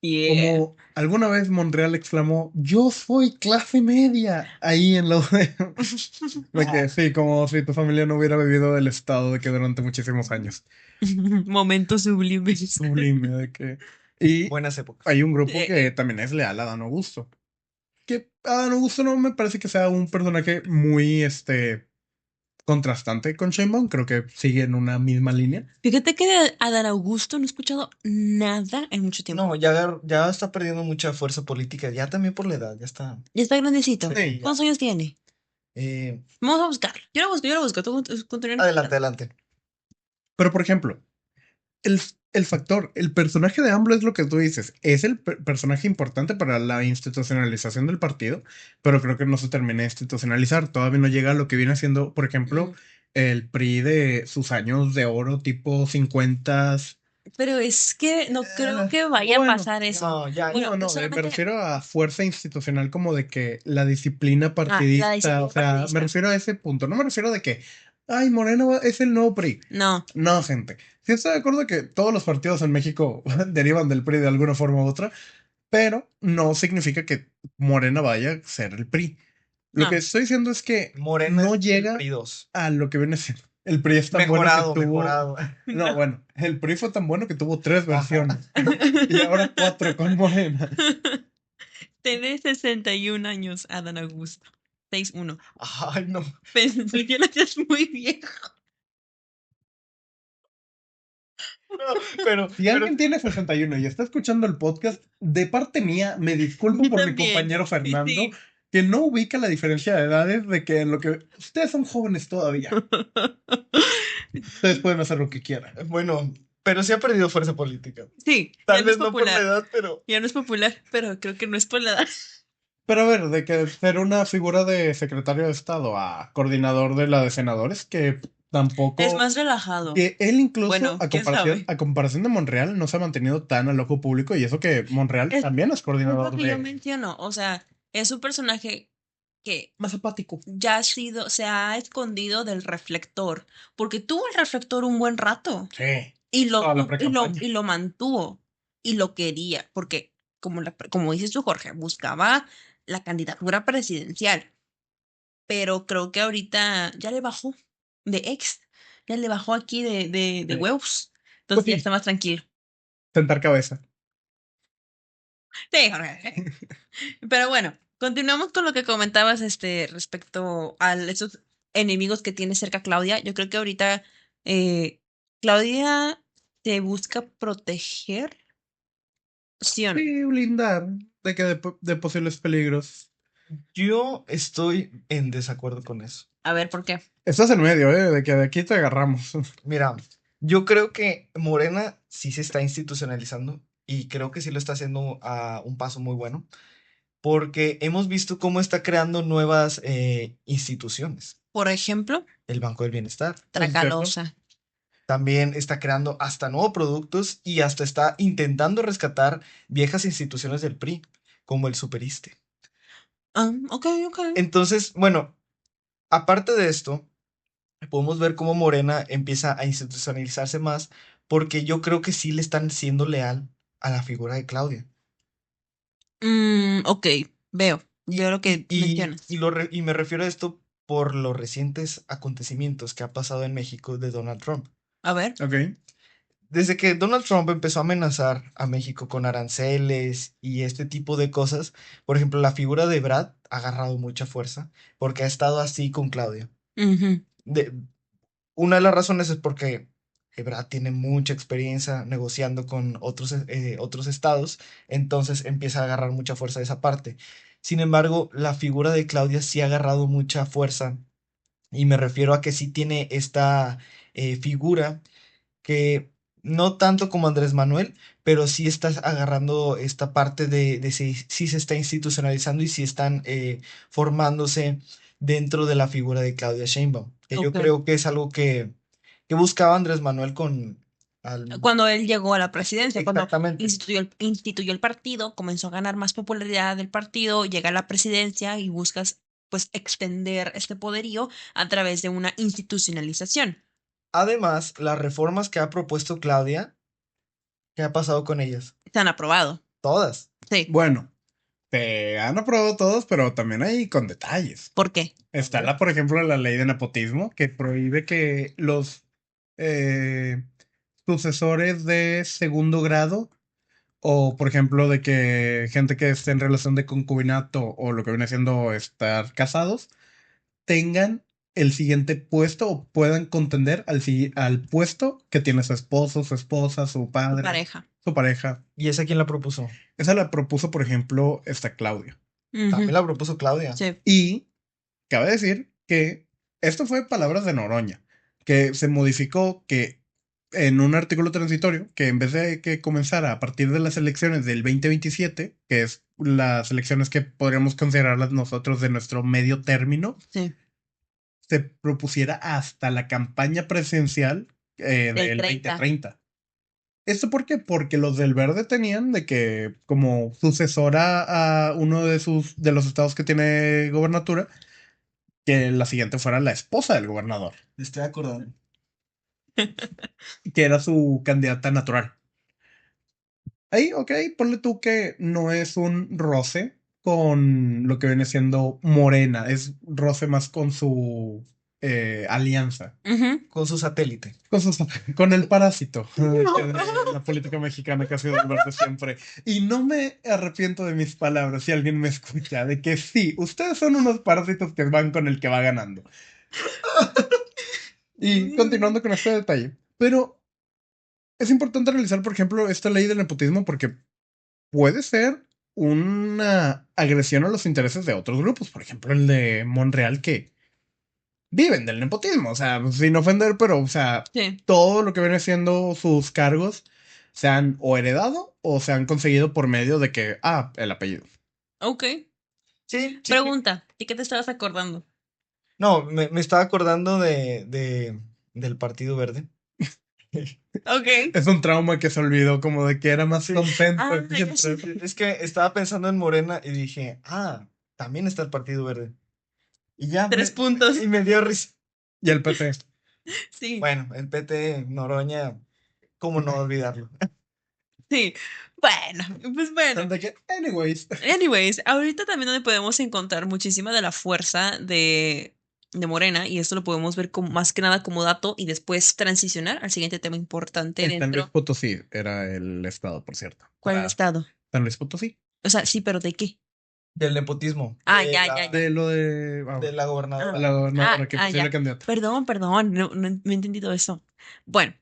S2: Yeah.
S3: Como alguna vez Monreal exclamó, yo soy clase media, ahí en la UDM. De que sí, como si tu familia no hubiera vivido del estado de que durante muchísimos años.
S2: Momentos sublimes.
S3: Sublime, de que. Y
S1: Buenas épocas.
S3: hay un grupo
S2: Eh,
S3: que también es leal a Dan Augusto. Que a Dan Augusto no me parece que sea un personaje muy, contrastante con Sheinbaum. Creo que sigue en una misma línea.
S2: Fíjate que de Adán Augusto no he escuchado nada en mucho tiempo.
S1: No, ya está perdiendo mucha fuerza política, ya también por la edad, ya está.
S2: Ya está grandecito.
S1: Sí, ya.
S2: ¿Cuántos años tiene?
S1: Eh,
S2: Vamos a buscarlo. Yo lo busco. Tú continúa.
S1: adelante.
S3: Pero, por ejemplo, el, el factor, el personaje de AMLO es lo que tú dices, es el personaje importante para la institucionalización del partido, pero creo que no se termina de institucionalizar, todavía no llega a lo que viene siendo, por ejemplo, el PRI de sus años de oro tipo 50.
S2: Pero es que no creo que vaya a
S3: bueno,
S2: pasar eso.
S1: No, ya.
S2: Bueno,
S3: No, me
S2: solamente
S3: refiero a fuerza institucional como de que la disciplina
S2: la
S3: partidista,
S2: disciplina
S3: o sea, me
S2: partidista.
S3: refiero a ese punto, no me refiero de que, ay, Moreno es el nuevo PRI.
S2: No.
S3: No, gente. Sí estoy de acuerdo que todos los partidos en México derivan del PRI de alguna forma u otra, pero no significa que Morena vaya a ser el PRI. Lo
S2: No.
S3: que estoy diciendo es que
S1: Morena
S3: no
S1: es el
S3: llega
S1: PRI 2.
S3: a lo que viene siendo. El PRI es tan
S1: Mejorado,
S3: bueno que tuvo.
S1: mejorado.
S3: No, bueno, el PRI fue tan bueno que tuvo 3
S1: Ajá.
S3: versiones. Y ahora 4 con Morena.
S2: Tiene 61 años, Adán Augusto. 61.
S1: Ay, no.
S2: Pensé que lo hacías muy viejo.
S1: No, pero,
S3: Si alguien tiene 61 y está escuchando el podcast, de parte mía, me disculpo
S2: Yo
S3: por mi
S2: también.
S3: compañero Fernando,
S2: Sí.
S3: que no ubica la diferencia de edades de que en lo que ustedes son jóvenes todavía. Ustedes pueden hacer lo que quieran.
S1: bueno, pero sí ha perdido fuerza política.
S2: Sí, ya
S1: Tal
S2: no es
S1: vez no por la
S2: popular.
S1: edad, pero
S2: Ya no es popular, pero creo que no es por la edad.
S3: Pero a ver, de que ser una figura de secretario de Estado a coordinador de la de senadores, que tampoco.
S2: Es más relajado.
S3: Que él incluso,
S2: Bueno,
S3: a
S2: quién
S3: comparación,
S2: sabe.
S3: a comparación de Monreal, no se ha mantenido tan al ojo público, y eso que Monreal
S2: Es,
S3: también es
S2: es lo
S3: coordinador
S2: que yo
S3: de.
S2: menciono. O sea, es un personaje que
S3: Más apático.
S2: ya ha sido, se ha escondido del reflector. Porque tuvo el reflector un buen rato.
S3: Sí.
S2: Y lo,
S3: Toda la
S2: y lo,
S3: pre-campaña.
S2: y lo mantuvo. Y lo quería. Porque, como dices tú, Jorge, buscaba la candidatura presidencial. Pero creo que ahorita ya le bajó de ex. Ya le bajó aquí de
S3: Sí.
S2: huevos.
S3: Pues
S2: Entonces ya
S3: sí,
S2: está más tranquilo.
S3: sentar cabeza.
S2: Sí, Jorge. Pero bueno, continuamos con lo que comentabas respecto a esos enemigos que tiene cerca Claudia. Yo creo que ahorita Claudia te busca proteger, ¿sí o no?
S3: Sí, blindar de que de posibles peligros.
S1: yo estoy en desacuerdo con eso.
S2: A ver, ¿por qué?
S3: Estás en medio, de que de aquí te agarramos.
S1: Mira, yo creo que Morena sí se está institucionalizando y creo que sí lo está haciendo a un paso muy bueno, porque hemos visto cómo está creando nuevas instituciones.
S2: Por ejemplo,
S1: El Banco del Bienestar.
S3: ¿Es cierto?
S2: Tracalosa.
S1: También está creando hasta nuevos productos y hasta está intentando rescatar viejas instituciones del PRI, como el Superiste.
S2: Ah, ok, ok.
S1: Entonces, bueno, aparte de esto, podemos ver cómo Morena empieza a institucionalizarse más, porque yo creo que sí le están siendo leal a la figura de Claudia.
S2: Ok, veo. Veo lo que mencionas.
S1: Y me refiero a esto por los recientes acontecimientos que ha pasado en México de Donald Trump.
S2: A ver.
S3: Ok.
S1: Desde que Donald Trump empezó a amenazar a México con aranceles y este tipo de cosas, por ejemplo, la figura de Brad ha agarrado mucha fuerza porque ha estado así con Claudia.
S2: Ujú.
S1: Una de las razones es porque Brad tiene mucha experiencia negociando con otros estados, entonces empieza a agarrar mucha fuerza de esa parte. Sin embargo, la figura de Claudia sí ha agarrado mucha fuerza y me refiero a que sí tiene esta figura que no tanto como Andrés Manuel, pero sí está agarrando esta parte de si se está institucionalizando y si están formándose dentro de la figura de Claudia Sheinbaum, que yo
S2: Ok.
S1: creo que es algo que buscaba Andrés Manuel con... Al,
S2: Cuando él llegó a la presidencia, cuando
S1: exactamente.
S2: instituyó el partido, comenzó a ganar más popularidad del partido, llega a la presidencia y buscas pues extender este poderío a través de una institucionalización.
S1: Además, las reformas que ha propuesto Claudia, ¿qué ha pasado con ellas?
S2: Se han aprobado.
S1: Todas.
S2: Sí.
S3: Bueno, te han aprobado todos, pero también hay con detalles.
S2: ¿Por qué?
S3: Está por ejemplo, la ley de nepotismo que prohíbe que los eh, sucesores de segundo grado, o por ejemplo, de que gente que esté en relación de concubinato o lo que viene siendo estar casados, tengan el siguiente puesto o puedan contender al puesto que tiene su esposo, su esposa, su padre,
S2: Pareja.
S3: su pareja.
S1: ¿Y esa quién la propuso?
S3: Esa la propuso, por ejemplo, esta Claudia.
S1: También
S2: Ujú,
S1: la propuso Claudia.
S2: sí.
S3: Y cabe decir que esto fue palabras de Noroña, que se modificó que en un artículo transitorio, que en vez de que comenzara a partir de las elecciones del 2027, que es las elecciones que podríamos considerarlas nosotros de nuestro medio término,
S2: Sí.
S3: se propusiera hasta la campaña presidencial
S2: Del
S3: del
S2: 30.
S3: 2030. ¿Esto por qué? Porque los del Verde tenían de que como sucesora a uno de los estados que tiene gobernatura, que la siguiente fuera la esposa del gobernador,
S1: Me estoy acordando.
S3: que era su candidata natural. Ahí, ok, ponle tú que no es un roce con lo que viene siendo Morena, es roce más con su alianza,
S2: Ujú.
S1: Con su satélite.
S3: con, sus- con el parásito que de la política mexicana que ha sido el Verde siempre. Y no me arrepiento de mis palabras si alguien me escucha, de que sí, ustedes son unos parásitos que van con el que va ganando. Y continuando con este detalle, pero es importante realizar, por ejemplo, esta ley del nepotismo porque puede ser una agresión a los intereses de otros grupos, por ejemplo, el de Monreal, que viven del nepotismo, o sea, sin ofender, pero, o sea,
S2: Sí.
S3: todo lo que viene siendo sus cargos se han o heredado o se han conseguido por medio de que, el apellido.
S2: Ok.
S1: Sí, sí.
S2: Pregunta, ¿y qué te estabas acordando?
S1: No, me estaba acordando del Partido Verde.
S2: Ok.
S3: Es un trauma que se olvidó, como de que era más
S1: Sí.
S3: contento.
S2: Ah,
S3: mientras-
S1: Es que estaba pensando en Morena y dije, también está el Partido Verde. Y ya,
S2: 3 puntos.
S1: y me dio risa.
S3: Y el PT.
S2: Sí,
S1: Bueno, el PT Noroña, ¿cómo no olvidarlo?
S2: sí. Bueno, pues bueno.
S3: De que, anyways.
S2: Anyways, ahorita también donde podemos encontrar muchísima de la fuerza de Morena, y esto lo podemos ver como, más que nada como dato y después transicionar al siguiente tema importante
S3: San Luis
S2: dentro.
S3: Potosí era el estado, por cierto.
S2: ¿Cuál es el estado?
S3: San Luis Potosí.
S2: O sea, sí, pero ¿de qué?
S1: Del nepotismo,
S2: Ah, ya, ya, ya.
S3: De lo de.
S1: de la
S2: Ah,
S3: A la
S1: gobernadora.
S3: gobernadora que
S2: ya.
S3: posible candidata.
S2: Perdón, no he entendido eso. Bueno,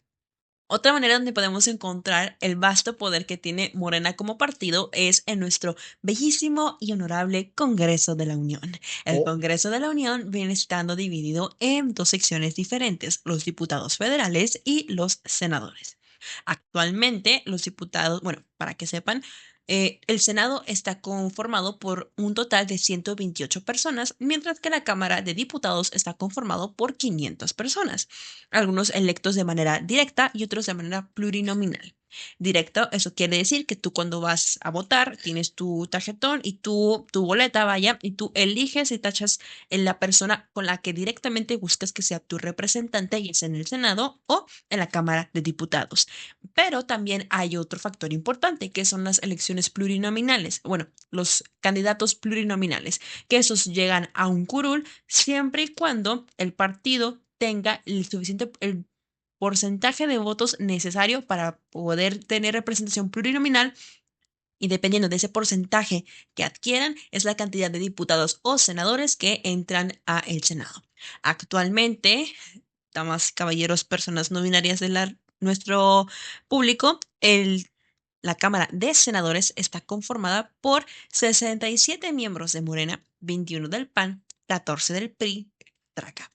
S2: otra manera donde podemos encontrar el vasto poder que tiene Morena como partido es en nuestro bellísimo y honorable Congreso de la Unión. El
S3: O
S2: Congreso de la Unión viene estando dividido en dos secciones diferentes, los diputados federales y los senadores. Actualmente, los diputados, bueno, para que sepan, el Senado está conformado por un total de 128 personas, mientras que la Cámara de Diputados está conformado por 500 personas, algunos electos de manera directa y otros de manera plurinominal. Directo, eso quiere decir que tú cuando vas a votar tienes tu tarjetón y tu boleta, vaya, y tú eliges y tachas en la persona con la que directamente buscas que sea tu representante, y es en el Senado o en la Cámara de Diputados. Pero también hay otro factor importante, que son las elecciones plurinominales. Bueno, los candidatos plurinominales, que esos llegan a un curul siempre y cuando el partido tenga el porcentaje de votos necesario para poder tener representación plurinominal, y dependiendo de ese porcentaje que adquieran es la cantidad de diputados o senadores que entran a el Senado. Actualmente, damas, caballeros, personas no binarias de nuestro público, la Cámara de Senadores está conformada por 67 miembros de Morena, 21 del PAN, 14 del PRI, traca,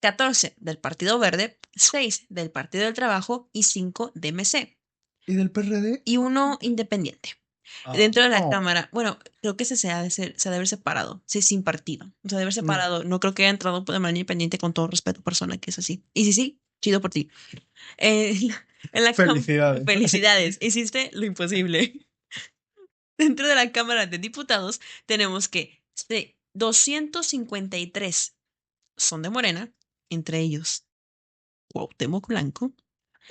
S2: 14 del Partido Verde, 6 del Partido del Trabajo y 5 de MC,
S3: ¿Y del PRD?
S2: y uno independiente.
S1: Ah,
S2: Dentro de la
S3: Oh,
S2: Cámara, bueno, creo que se ha de haber separado, sí, sin partido. O sea, de haber
S3: no.
S2: separado. No creo que haya entrado de manera independiente, con todo respeto, persona que es así. Y sí, sí, chido por ti. Eh,
S3: Felicidades.
S2: Felicidades, hiciste lo imposible. Dentro de la Cámara de Diputados tenemos que 253 son de Morena, entre ellos Cuauhtémoc Blanco,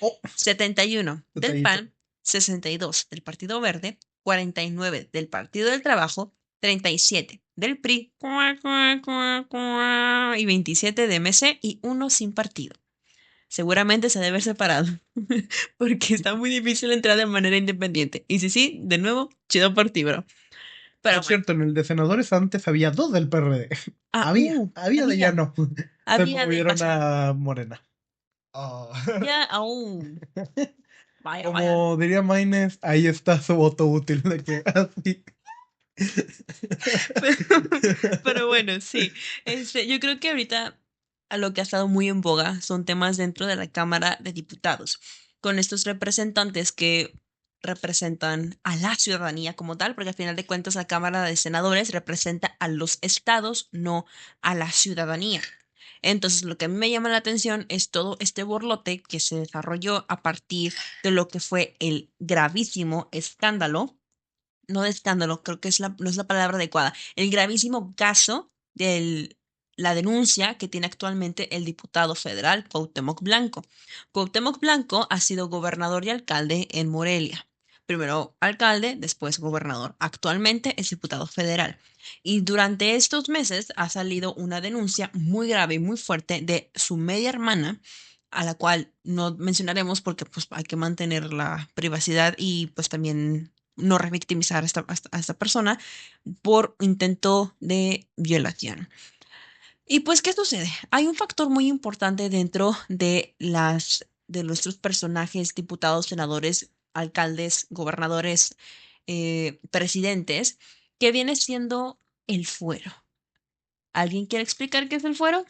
S3: Oh,
S2: 71 del
S3: detallito.
S2: PAN, 62 del Partido Verde, 49 del Partido del Trabajo, 37 del PRI y 27 de MC y uno sin partido. Seguramente se debe haber separado porque está muy difícil entrar de manera independiente. Y si sí, de nuevo, chido por ti, bro. Pero
S3: Por
S2: bueno.
S3: cierto, en el de senadores antes había 2 del PRD. Había de ya no. Se
S2: Había de
S3: movieron
S2: pasar.
S3: a Morena.
S1: Ah,
S2: Ya aún. Vaya, vaya.
S3: Como diría Maines, ahí está su voto útil de que así.
S2: Pero, pero bueno, sí. Yo creo que ahorita a lo que ha estado muy en boga son temas dentro de la Cámara de Diputados, con estos representantes que representan a la ciudadanía como tal, porque al final de cuentas la Cámara de Senadores representa a los estados, no a la ciudadanía. Entonces, lo que a mí me llama la atención es todo este borlote que se desarrolló a partir de lo que fue el gravísimo escándalo, no de escándalo, creo que no es la palabra adecuada, el gravísimo caso de la denuncia que tiene actualmente el diputado federal Cuauhtémoc Blanco. Cuauhtémoc Blanco ha sido gobernador y alcalde en Morelia. Primero alcalde, después gobernador. Actualmente es diputado federal. Y durante estos meses ha salido una denuncia muy grave y muy fuerte de su media hermana, a la cual no mencionaremos porque pues hay que mantener la privacidad y pues también no revictimizar a esta persona por intento de violación. Y pues, ¿qué sucede? Hay un factor muy importante dentro de nuestros personajes, diputados, senadores, alcaldes, gobernadores, presidentes, que viene siendo el fuero. ¿Alguien quiere explicar qué es el fuero?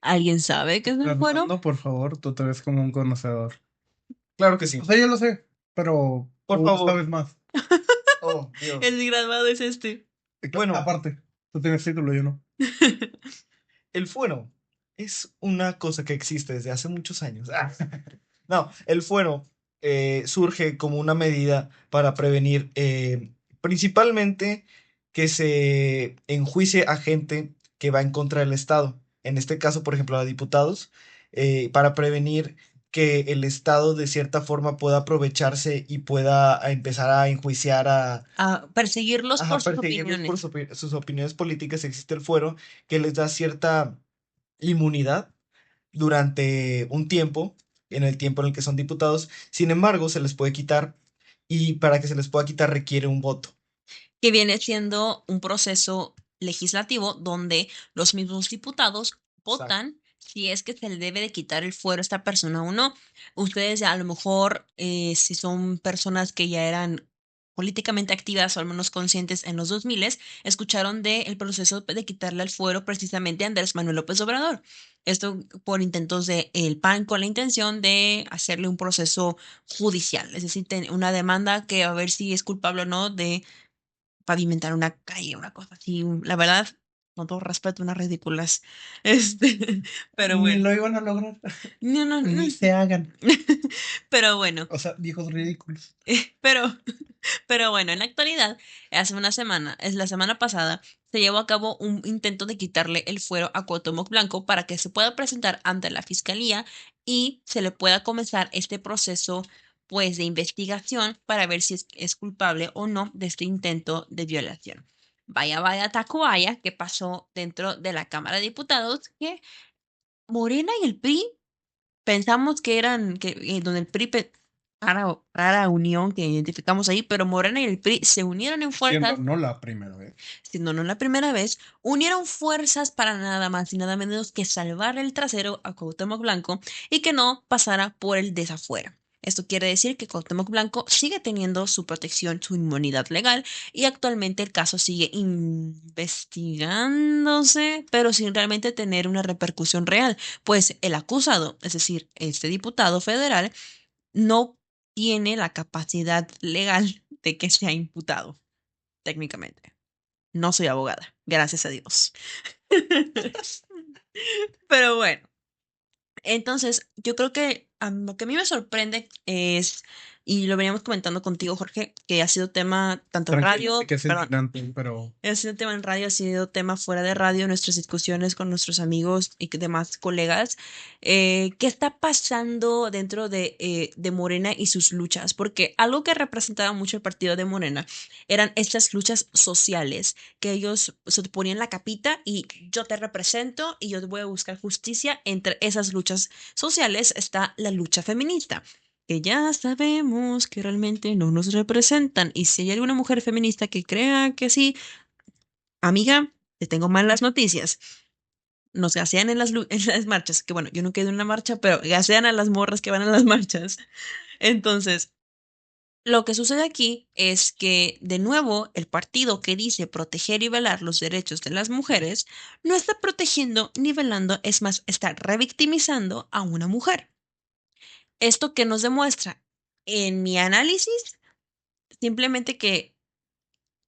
S2: ¿Alguien sabe qué es el fuero?
S3: Fernando, por favor, tú te ves como un conocedor.
S1: claro que sí.
S3: O sea, yo lo sé, pero
S1: Por
S3: tú
S1: favor.
S3: sabes más.
S1: Oh, Dios.
S2: El graduado es este.
S1: Bueno,
S3: Aparte, tú tienes título, yo no.
S1: el fuero es una cosa que existe desde hace muchos años. No, el fuero surge como una medida para prevenir principalmente que se enjuicie a gente que va en contra del Estado. En este caso, por ejemplo, a diputados, para prevenir que el Estado de cierta forma pueda aprovecharse y pueda empezar a enjuiciar
S2: A perseguirlos por
S1: a
S2: sus
S1: perseguirlos por
S2: opiniones.
S1: sus opiniones políticas. Existe el fuero que les da cierta inmunidad durante un tiempo, en el tiempo en el que son diputados. Sin embargo, se les puede quitar y para que se les pueda quitar requiere un voto.
S2: Que viene siendo un proceso legislativo donde los mismos diputados
S1: Exacto.
S2: votan si es que se le debe de quitar el fuero a esta persona o no. Ustedes a lo mejor, si son personas que ya eran políticamente activas o al menos conscientes en los 2000, escucharon del proceso de quitarle el fuero precisamente a Andrés Manuel López Obrador. Esto por intentos de el PAN con la intención de hacerle un proceso judicial, es decir, una demanda que a ver si es culpable o no de pavimentar una calle, una cosa así. La verdad, con todo respeto, unas ridículas. Pero
S3: Ni
S2: bueno.
S3: lo iban a lograr.
S2: No, no, no.
S3: Ni se hagan.
S2: Pero bueno,
S3: O sea, viejos ridículos.
S2: pero, pero bueno, en la actualidad, hace una semana, es la semana pasada, se llevó a cabo un intento de quitarle el fuero a Cuauhtémoc Blanco para que se pueda presentar ante la fiscalía y se le pueda comenzar este proceso, pues, de investigación para ver si es culpable o no de este intento de violación. Vaya, vaya, tacuaya que pasó dentro de la Cámara de Diputados, que Morena y el PRI pensamos que eran, donde el PRI, rara unión que identificamos ahí, pero Morena y el PRI se unieron en
S3: Siendo
S2: fuerzas,
S3: no la primera vez.
S2: siendo no la primera vez, unieron fuerzas para nada más y nada menos que salvar el trasero a Cuauhtémoc Blanco y que no pasara por el desafuero. Esto quiere decir que Cuauhtémoc Blanco sigue teniendo su protección, su inmunidad legal y actualmente el caso sigue investigándose, pero sin realmente tener una repercusión real, pues el acusado, es decir, este diputado federal, no tiene la capacidad legal de que sea imputado, técnicamente. No soy abogada, gracias a Dios. Pero bueno, entonces yo creo que lo que a mí me sorprende es, y lo veníamos comentando contigo, Jorge, que ha sido tema tanto en
S3: Tranquilo, sé
S2: radio,
S3: que es
S2: perdón,
S3: indignante, pero
S2: ha sido tema en radio, ha sido tema fuera de radio, nuestras discusiones con nuestros amigos y demás colegas. ¿Qué está pasando dentro de Morena y sus luchas? Porque algo que representaba mucho el partido de Morena eran estas luchas sociales, que ellos se te ponían la capita y yo te represento y yo te voy a buscar justicia. Entre esas luchas sociales está la lucha feminista. que ya sabemos que realmente no nos representan. Y si hay alguna mujer feminista que crea que sí, amiga, te tengo malas noticias. Nos gasean en en las marchas, que bueno, yo no quedé en una marcha, pero gasean a las morras que van a las marchas. Entonces, lo que sucede aquí es que, de nuevo, el partido que dice proteger y velar los derechos de las mujeres no está protegiendo ni velando, es más, está revictimizando a una mujer. ¿Esto que nos demuestra? En mi análisis, simplemente que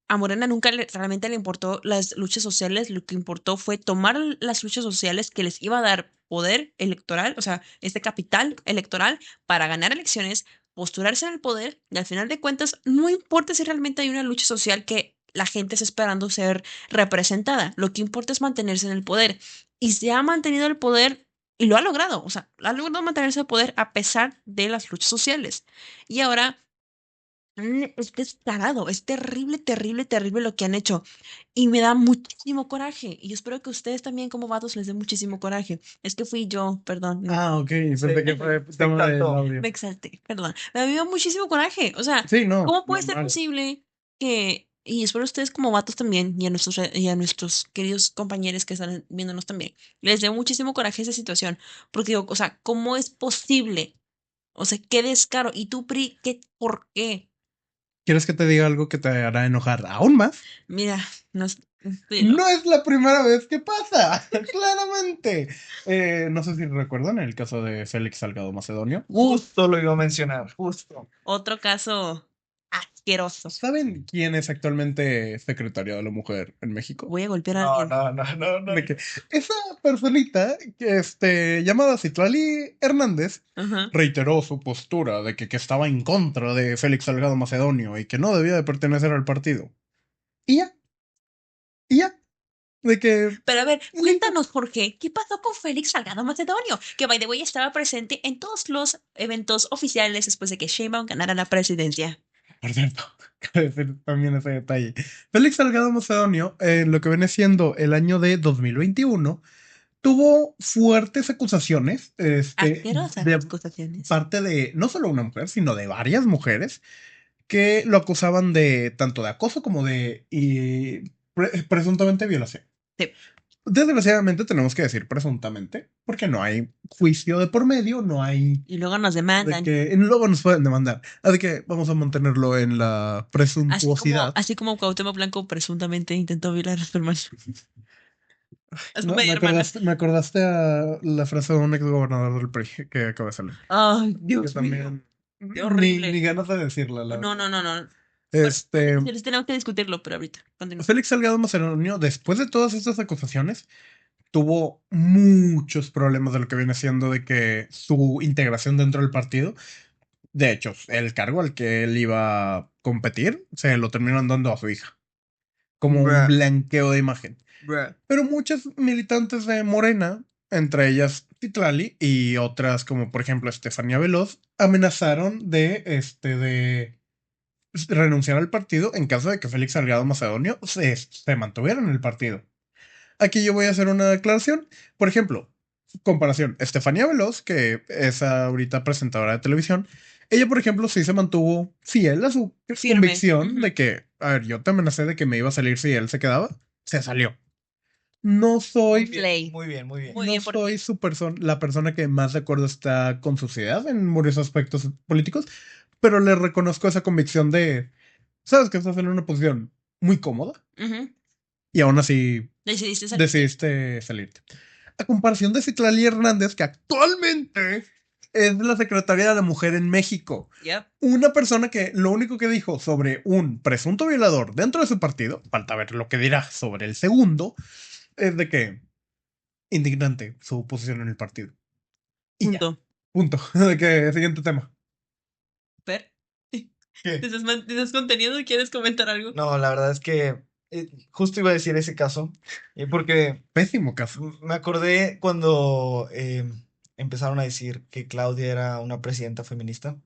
S2: a Morena nunca realmente le importó las luchas sociales, lo que importó fue tomar las luchas sociales que les iba a dar poder electoral, o sea, este capital electoral para ganar elecciones, postularse en el poder y al final de cuentas no importa si realmente hay una lucha social que la gente está esperando ser representada, lo que importa es mantenerse en el poder y se ha mantenido el poder y lo ha logrado, o sea, ha logrado mantenerse en el poder a pesar de las luchas sociales. Y ahora es descarado, es terrible, terrible, terrible lo que han hecho. Y me da muchísimo coraje. Y yo espero que ustedes también como vatos les dé muchísimo coraje. Es que fui yo, perdón.
S3: Ah, ok, pensé que fue
S1: Se
S3: tema del
S1: exaltó.
S3: audio.
S2: Me exalté, perdón. Me dio muchísimo coraje. O sea,
S3: Sí, no,
S2: ¿cómo puede ser
S3: normal.
S2: posible que, y espero ustedes como vatos también, y a nuestros queridos compañeros que están viéndonos también, les dé muchísimo coraje esa situación? Porque digo, o sea, ¿cómo es posible? O sea, qué descaro. ¿Y tú, Pri, por qué?
S3: ¿Quieres que te diga algo que te hará enojar aún más?
S2: Mira, no, dilo.
S3: No es la primera vez que pasa, claramente. No sé si recuerdan el caso de Félix Salgado Macedonio.
S1: Justo lo iba a mencionar, justo.
S2: Otro caso asqueroso.
S3: ¿Saben quién es actualmente secretario de la mujer en México?
S2: Voy a golpear a
S1: No,
S2: alguien.
S1: no, no, no, no.
S3: De que esa personita, que llamada Citlali Hernández,
S2: Ajá.
S3: reiteró su postura de que estaba en contra de Félix Salgado Macedonio y que no debía de pertenecer al partido. Y ya, y ya, de que
S2: Pero a ver,
S3: listo.
S2: cuéntanos, Jorge, ¿qué pasó con Félix Salgado Macedonio? Que, by the way, estaba presente en todos los eventos oficiales después de que Sheinbaum ganara la presidencia.
S3: Por cierto, cabe decir también ese detalle. Félix Salgado Macedonio, en lo que viene siendo el año de 2021, tuvo fuertes acusaciones,
S2: Asquerosas
S3: de
S2: acusaciones.
S3: parte de no solo una mujer, sino de varias mujeres que lo acusaban de tanto de acoso como de presuntamente violación.
S2: Sí.
S3: Desgraciadamente tenemos que decir presuntamente, porque no hay juicio de por medio, no hay
S2: Y luego nos
S3: de
S2: demandan.
S3: que luego nos pueden demandar. Así que vamos a mantenerlo en la presuntuosidad.
S2: Así como Cuauhtémoc Blanco presuntamente intentó violar a su hermana. A su
S3: No,
S2: media hermana.
S3: me acordaste a la frase de un ex gobernador del PRI que acaba de salir.
S2: Ay,
S3: Que
S2: Dios mío.
S3: también
S2: Qué
S3: ni
S2: horrible.
S3: ganas de decirla, la
S2: No,
S3: verdad.
S2: no, no, no. Bueno,
S3: Este,
S2: tenemos que discutirlo, pero ahorita. Continúa.
S3: Félix Salgado Macedonio, después de todas estas acusaciones, tuvo muchos problemas de lo que viene siendo de que su integración dentro del partido. De hecho, el cargo al que él iba a competir se lo terminaron dando a su hija, como un
S1: Bruh,
S3: blanqueo de imagen.
S1: bruh.
S3: Pero muchas militantes de Morena, entre ellas Titlali y otras como por ejemplo Estefanía Veloz, amenazaron de renunciar al partido en caso de que Félix Salgado Macedonio se mantuviera en el partido. Aquí yo voy a hacer una declaración. Por ejemplo, comparación, Estefanía Veloz, que es ahorita presentadora de televisión, ella, por ejemplo, sí se mantuvo fiel a su
S2: Firme.
S3: convicción
S2: Ujú.
S3: de que, a ver, yo te amenacé de que me iba a salir si él se quedaba, se salió. No
S1: Muy
S3: soy,
S1: bien,
S2: Slay.
S1: muy bien, muy bien.
S2: Muy
S3: no
S2: bien por ti.
S3: soy la persona que más de acuerdo está con su sociedad en varios aspectos políticos, pero le reconozco esa convicción de, sabes que estás en una posición muy cómoda
S2: Ujú.
S3: y aún así
S2: Decidiste salirte.
S3: decidiste salirte. A comparación de Citlali Hernández, que actualmente es la secretaria de la mujer en México.
S2: Yep.
S3: Una persona que lo único que dijo sobre un presunto violador dentro de su partido, falta ver lo que dirá sobre el segundo, es de que indignante su posición en el partido. Y ya,
S2: Punto.
S3: punto. De que siguiente tema.
S2: Per.
S1: ¿Qué?
S2: ¿Te estás conteniendo y quieres comentar algo?
S1: No, la verdad es que justo iba a decir ese caso, porque
S3: Pésimo caso.
S1: me acordé cuando empezaron a decir que Claudia era una presidenta feminista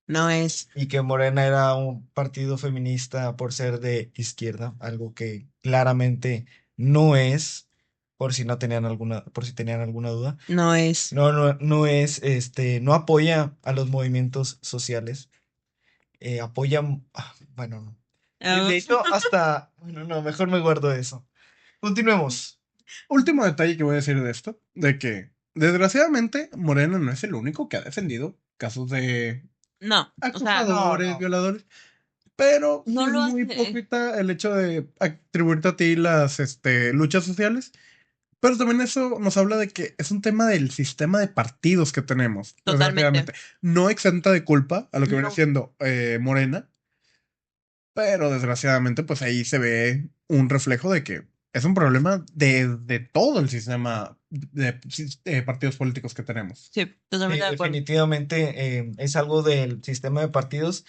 S2: No es.
S1: y que Morena era un partido feminista por ser de izquierda, algo que claramente no es. por si tenían alguna duda.
S2: No es.
S1: No es, no apoya a los movimientos sociales. Apoya, bueno, no.
S2: Ah,
S1: De hecho, hasta, bueno, no, mejor me guardo eso. Continuemos.
S3: Último detalle que voy a decir de esto, de que desgraciadamente Morena no es el único que ha defendido casos de
S2: no, o sea,
S1: No,
S3: acosadores,
S1: no.
S3: violadores, pero sí
S2: no
S3: es
S2: lo
S3: muy
S2: hace.
S3: hipócrita el hecho de atribuirte a ti las luchas sociales, pero también eso nos habla de que es un tema del sistema de partidos que tenemos,
S2: Totalmente.
S3: desgraciadamente. No exenta de culpa a lo que viene
S2: No.
S3: siendo Morena, pero desgraciadamente pues ahí se ve un reflejo de que es un problema de todo el sistema de partidos políticos que tenemos.
S2: Sí,
S1: Sí,
S2: totalmente de acuerdo.
S1: definitivamente es algo del sistema de partidos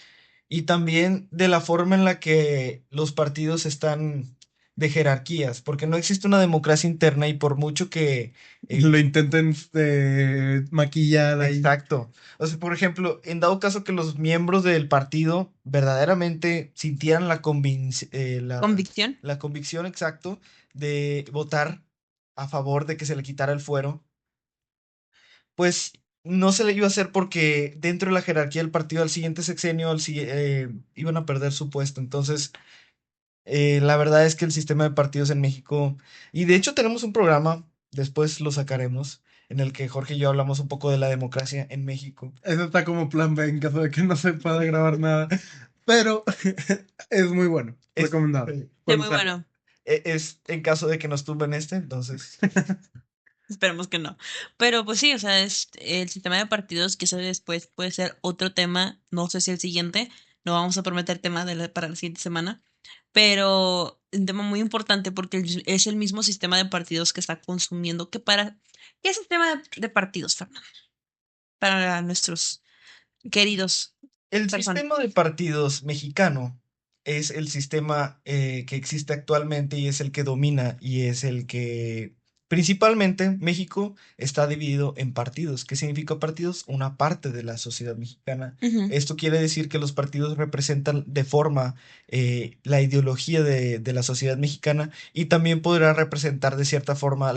S1: y también de la forma en la que los partidos están de jerarquías, porque no existe una democracia interna y por mucho que
S3: Lo
S1: eh,
S3: intenten maquillar ahí.
S1: exacto. O sea, por ejemplo, en dado caso que los miembros del partido verdaderamente sintieran
S2: Convicción.
S1: la convicción exacto de votar a favor de que se le quitara el fuero, pues no se le iba a hacer porque dentro de la jerarquía del partido al siguiente sexenio iban a perder su puesto. Entonces, la verdad es que el sistema de partidos en México, y de hecho tenemos un programa, después lo sacaremos, en el que Jorge y yo hablamos un poco de la democracia en México.
S3: Eso está como plan B en caso de que no se pueda grabar nada. Pero es muy bueno.
S1: Es,
S3: Recomendado.
S2: Sí,
S3: Cuando
S2: muy
S3: salga.
S2: bueno.
S1: es en caso de que nos tumben entonces.
S2: Esperemos que no. Pero pues sí, o sea, es el sistema de partidos que eso después puede ser otro tema. No sé si el siguiente. No vamos a prometer tema para la siguiente semana. Pero un tema muy importante porque es el mismo sistema de partidos que está consumiendo. ¿Qué sistema de partidos, Fernando? Para nuestros queridos
S1: El
S2: personas.
S1: sistema de partidos mexicano es el sistema que existe actualmente y es el que domina y es el que principalmente México está dividido en partidos. ¿Qué significa partidos? Una parte de la sociedad mexicana.
S2: Ujú,
S1: Esto quiere decir que los partidos representan de forma la ideología de la sociedad mexicana y también podrá representar de cierta forma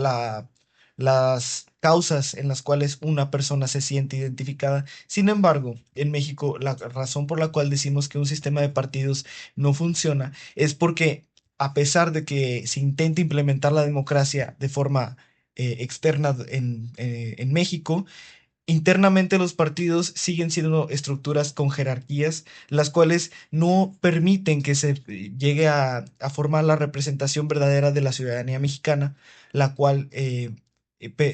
S1: las causas en las cuales una persona se siente identificada. Sin embargo, en México, la razón por la cual decimos que un sistema de partidos no funciona es porque a pesar de que se intenta implementar la democracia de forma externa en México, internamente los partidos siguen siendo estructuras con jerarquías, las cuales no permiten que se llegue a formar la representación verdadera de la ciudadanía mexicana, la cual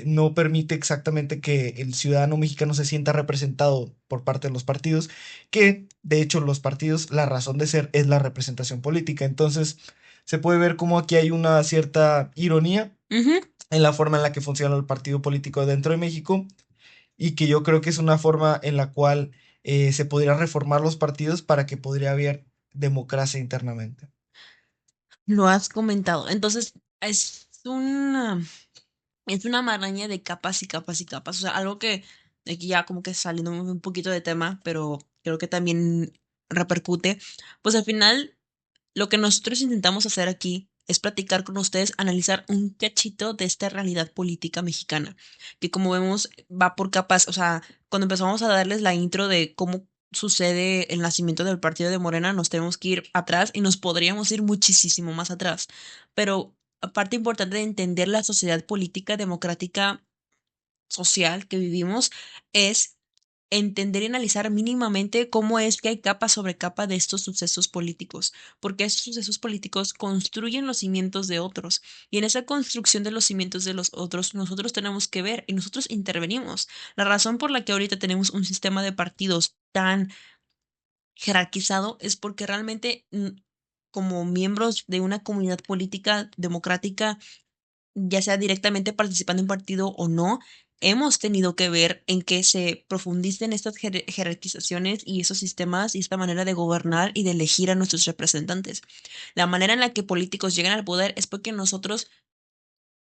S1: no permite exactamente que el ciudadano mexicano se sienta representado por parte de los partidos, que de hecho los partidos, la razón de ser es la representación política. Entonces, se puede ver como aquí hay una cierta ironía
S2: ujú.
S1: en la forma en la que funciona el partido político dentro de México y que yo creo que es una forma en la cual se podría reformar los partidos para que podría haber democracia internamente.
S2: Lo has comentado. Entonces, es una maraña de capas y capas y capas. O sea, algo que aquí ya como que saliendo un poquito de tema, pero creo que también repercute. Pues al final, lo que nosotros intentamos hacer aquí es platicar con ustedes, analizar un cachito de esta realidad política mexicana, que como vemos va por capas. O sea, cuando empezamos a darles la intro de cómo sucede el nacimiento del partido de Morena, nos tenemos que ir atrás y nos podríamos ir muchísimo más atrás. Pero parte importante de entender la sociedad política democrática social que vivimos es entender y analizar mínimamente cómo es que hay capa sobre capa de estos sucesos políticos, porque estos sucesos políticos construyen los cimientos de otros, y en esa construcción de los cimientos de los otros nosotros tenemos que ver y nosotros intervenimos. La razón por la que ahorita tenemos un sistema de partidos tan jerarquizado es porque realmente como miembros de una comunidad política democrática, ya sea directamente participando en partido o no, hemos tenido que ver en que se profundicen estas jerarquizaciones y esos sistemas y esta manera de gobernar y de elegir a nuestros representantes. La manera en la que políticos llegan al poder es porque nosotros,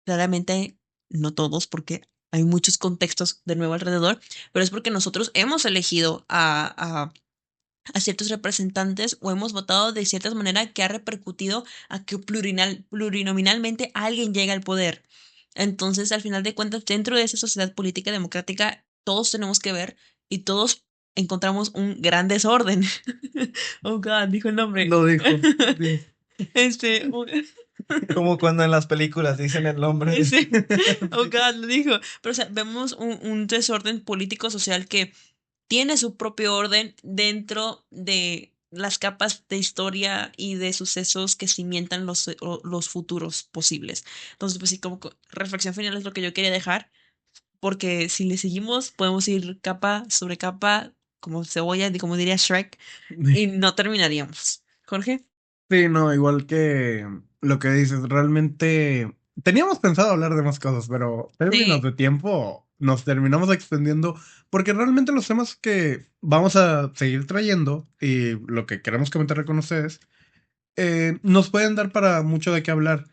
S2: claramente, no todos, porque hay muchos contextos de nuevo alrededor, pero es porque nosotros hemos elegido a ciertos representantes o hemos votado de cierta manera que ha repercutido a que plurinominalmente alguien llegue al poder. Entonces, al final de cuentas, dentro de esa sociedad política democrática, todos tenemos que ver y todos encontramos un gran desorden. Oh God, dijo el nombre.
S3: Lo dijo. Sí.
S2: Este,
S1: Como cuando en las películas dicen el nombre.
S2: sí. Oh God, lo dijo. Pero, o sea, vemos un desorden político-social que tiene su propio orden dentro de las capas de historia y de sucesos que cimientan los futuros posibles. Entonces, pues sí, como reflexión final es lo que yo quería dejar, porque si le seguimos, podemos ir capa sobre capa, como cebolla, como diría Shrek, y no terminaríamos. Jorge.
S3: Sí, no, igual que lo que dices, realmente teníamos pensado hablar de más cosas, pero términos
S2: Sí,
S3: de tiempo nos terminamos extendiendo porque realmente los temas que vamos a seguir trayendo y lo que queremos comentar con ustedes nos pueden dar para mucho de qué hablar.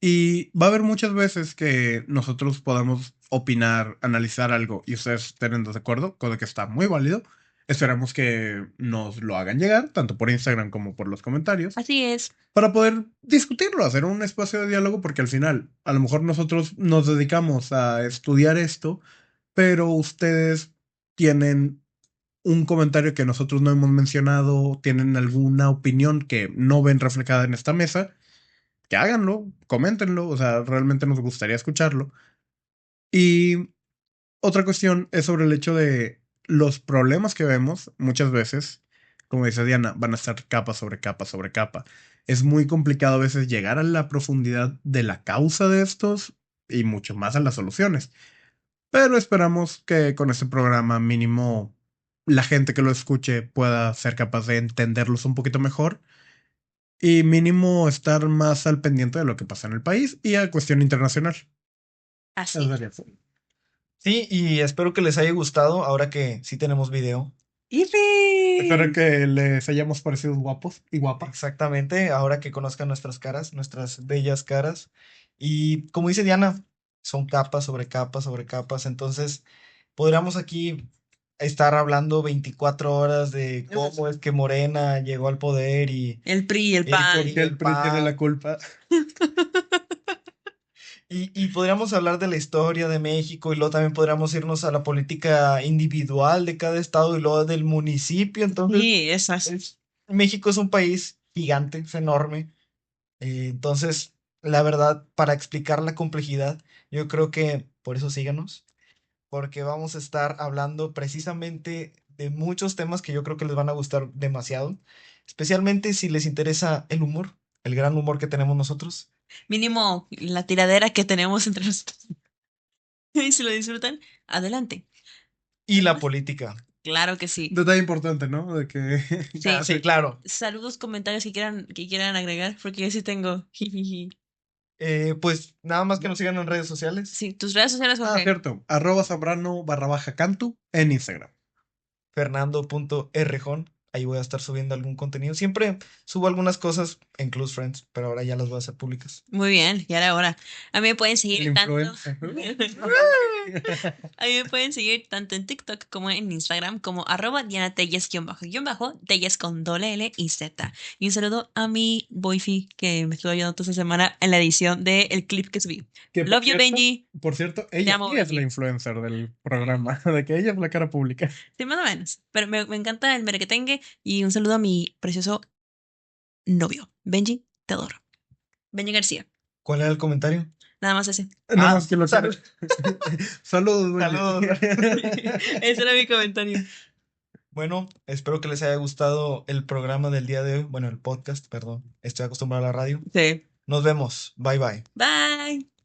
S3: Y va a haber muchas veces que nosotros podamos opinar, analizar algo y ustedes estén en desacuerdo, cosa que está muy válido. Esperamos que nos lo hagan llegar, tanto por Instagram como por los comentarios,
S2: así es.
S3: para poder discutirlo, hacer un espacio de diálogo, porque al final, a lo mejor nosotros nos dedicamos a estudiar esto, pero ustedes tienen un comentario que nosotros no hemos mencionado, tienen alguna opinión que no ven reflejada en esta mesa, que háganlo, coméntenlo, o sea, realmente nos gustaría escucharlo. Y otra cuestión es sobre el hecho de los problemas que vemos muchas veces, como dice Diana, van a estar capa sobre capa sobre capa. Es muy complicado a veces llegar a la profundidad de la causa de estos y mucho más a las soluciones. Pero esperamos que con este programa mínimo la gente que lo escuche pueda ser capaz de entenderlos un poquito mejor y mínimo estar más al pendiente de lo que pasa en el país y a cuestión internacional. Eso
S2: Así.
S3: sería.
S1: Sí, y espero que les haya gustado ahora que sí tenemos video.
S3: Espero que les hayamos parecido guapos y guapas.
S1: Exactamente, ahora que conozcan nuestras caras, nuestras bellas caras. Y como dice Diana, son capas sobre capas sobre capas. Entonces, podríamos aquí estar hablando 24 horas de cómo es que Morena llegó al poder y
S2: El PRI, el
S1: el
S3: ¿Por
S2: PAN.
S1: PRI,
S3: qué el
S1: el
S3: PRI tiene la
S1: PAN.
S3: culpa?
S1: Y podríamos hablar de la historia de México y luego también podríamos irnos a la política individual de cada estado y luego del municipio. Entonces,
S2: Sí, esas.
S1: México es un país gigante, es enorme. Entonces, la verdad, para explicar la complejidad, yo creo que por eso síganos, porque vamos a estar hablando precisamente de muchos temas que yo creo que les van a gustar demasiado, especialmente si les interesa el humor, el gran humor que tenemos nosotros
S2: Mínimo la tiradera que tenemos entre nosotros. Y si lo disfrutan, adelante.
S1: y la política.
S2: Claro que sí.
S3: Detalle importante, ¿no? De que
S1: Ah,
S2: Sí.
S1: sí, claro.
S2: Saludos, comentarios que quieran agregar, porque yo sí tengo. Jijiji.
S1: Pues nada más que nos sigan en redes sociales.
S2: Sí, tus redes sociales,
S3: Ah,
S2: Jorge.
S3: cierto. @Zambrano_Cantu en Instagram.
S1: Fernando.rjon. Ahí voy a estar subiendo algún contenido. Siempre subo algunas cosas en Close Friends, pero ahora ya las voy a hacer públicas.
S2: Muy bien, ya era hora. A mí me pueden
S3: El
S2: seguir tanto.
S3: influencer.
S2: A mí me pueden seguir tanto en TikTok como en Instagram como @DianaTelles_, Telles con doble L y Z. Y un saludo a mi boyfi que me estuvo ayudando toda esta semana en la edición del clip que subí.
S3: Que
S2: Love you, Benji.
S3: por cierto,
S2: Te
S3: ella
S2: amo,
S3: sí es la
S2: Benji.
S3: influencer del programa, de que ella es la cara pública.
S2: Sí, más o menos. Pero me encanta el merequetengue y un saludo a mi precioso novio. Benji, te adoro. Benji García.
S1: ¿Cuál era el comentario?
S2: Nada más ese.
S3: Nada más que lo
S1: Salud.
S3: Saludos, Benji.
S1: Saludos.
S2: Ese era mi comentario.
S1: Bueno, espero que les haya gustado el programa del día de hoy. Bueno, el podcast, perdón. Estoy acostumbrado a la radio.
S2: Sí.
S1: Nos vemos. Bye bye.
S2: Bye.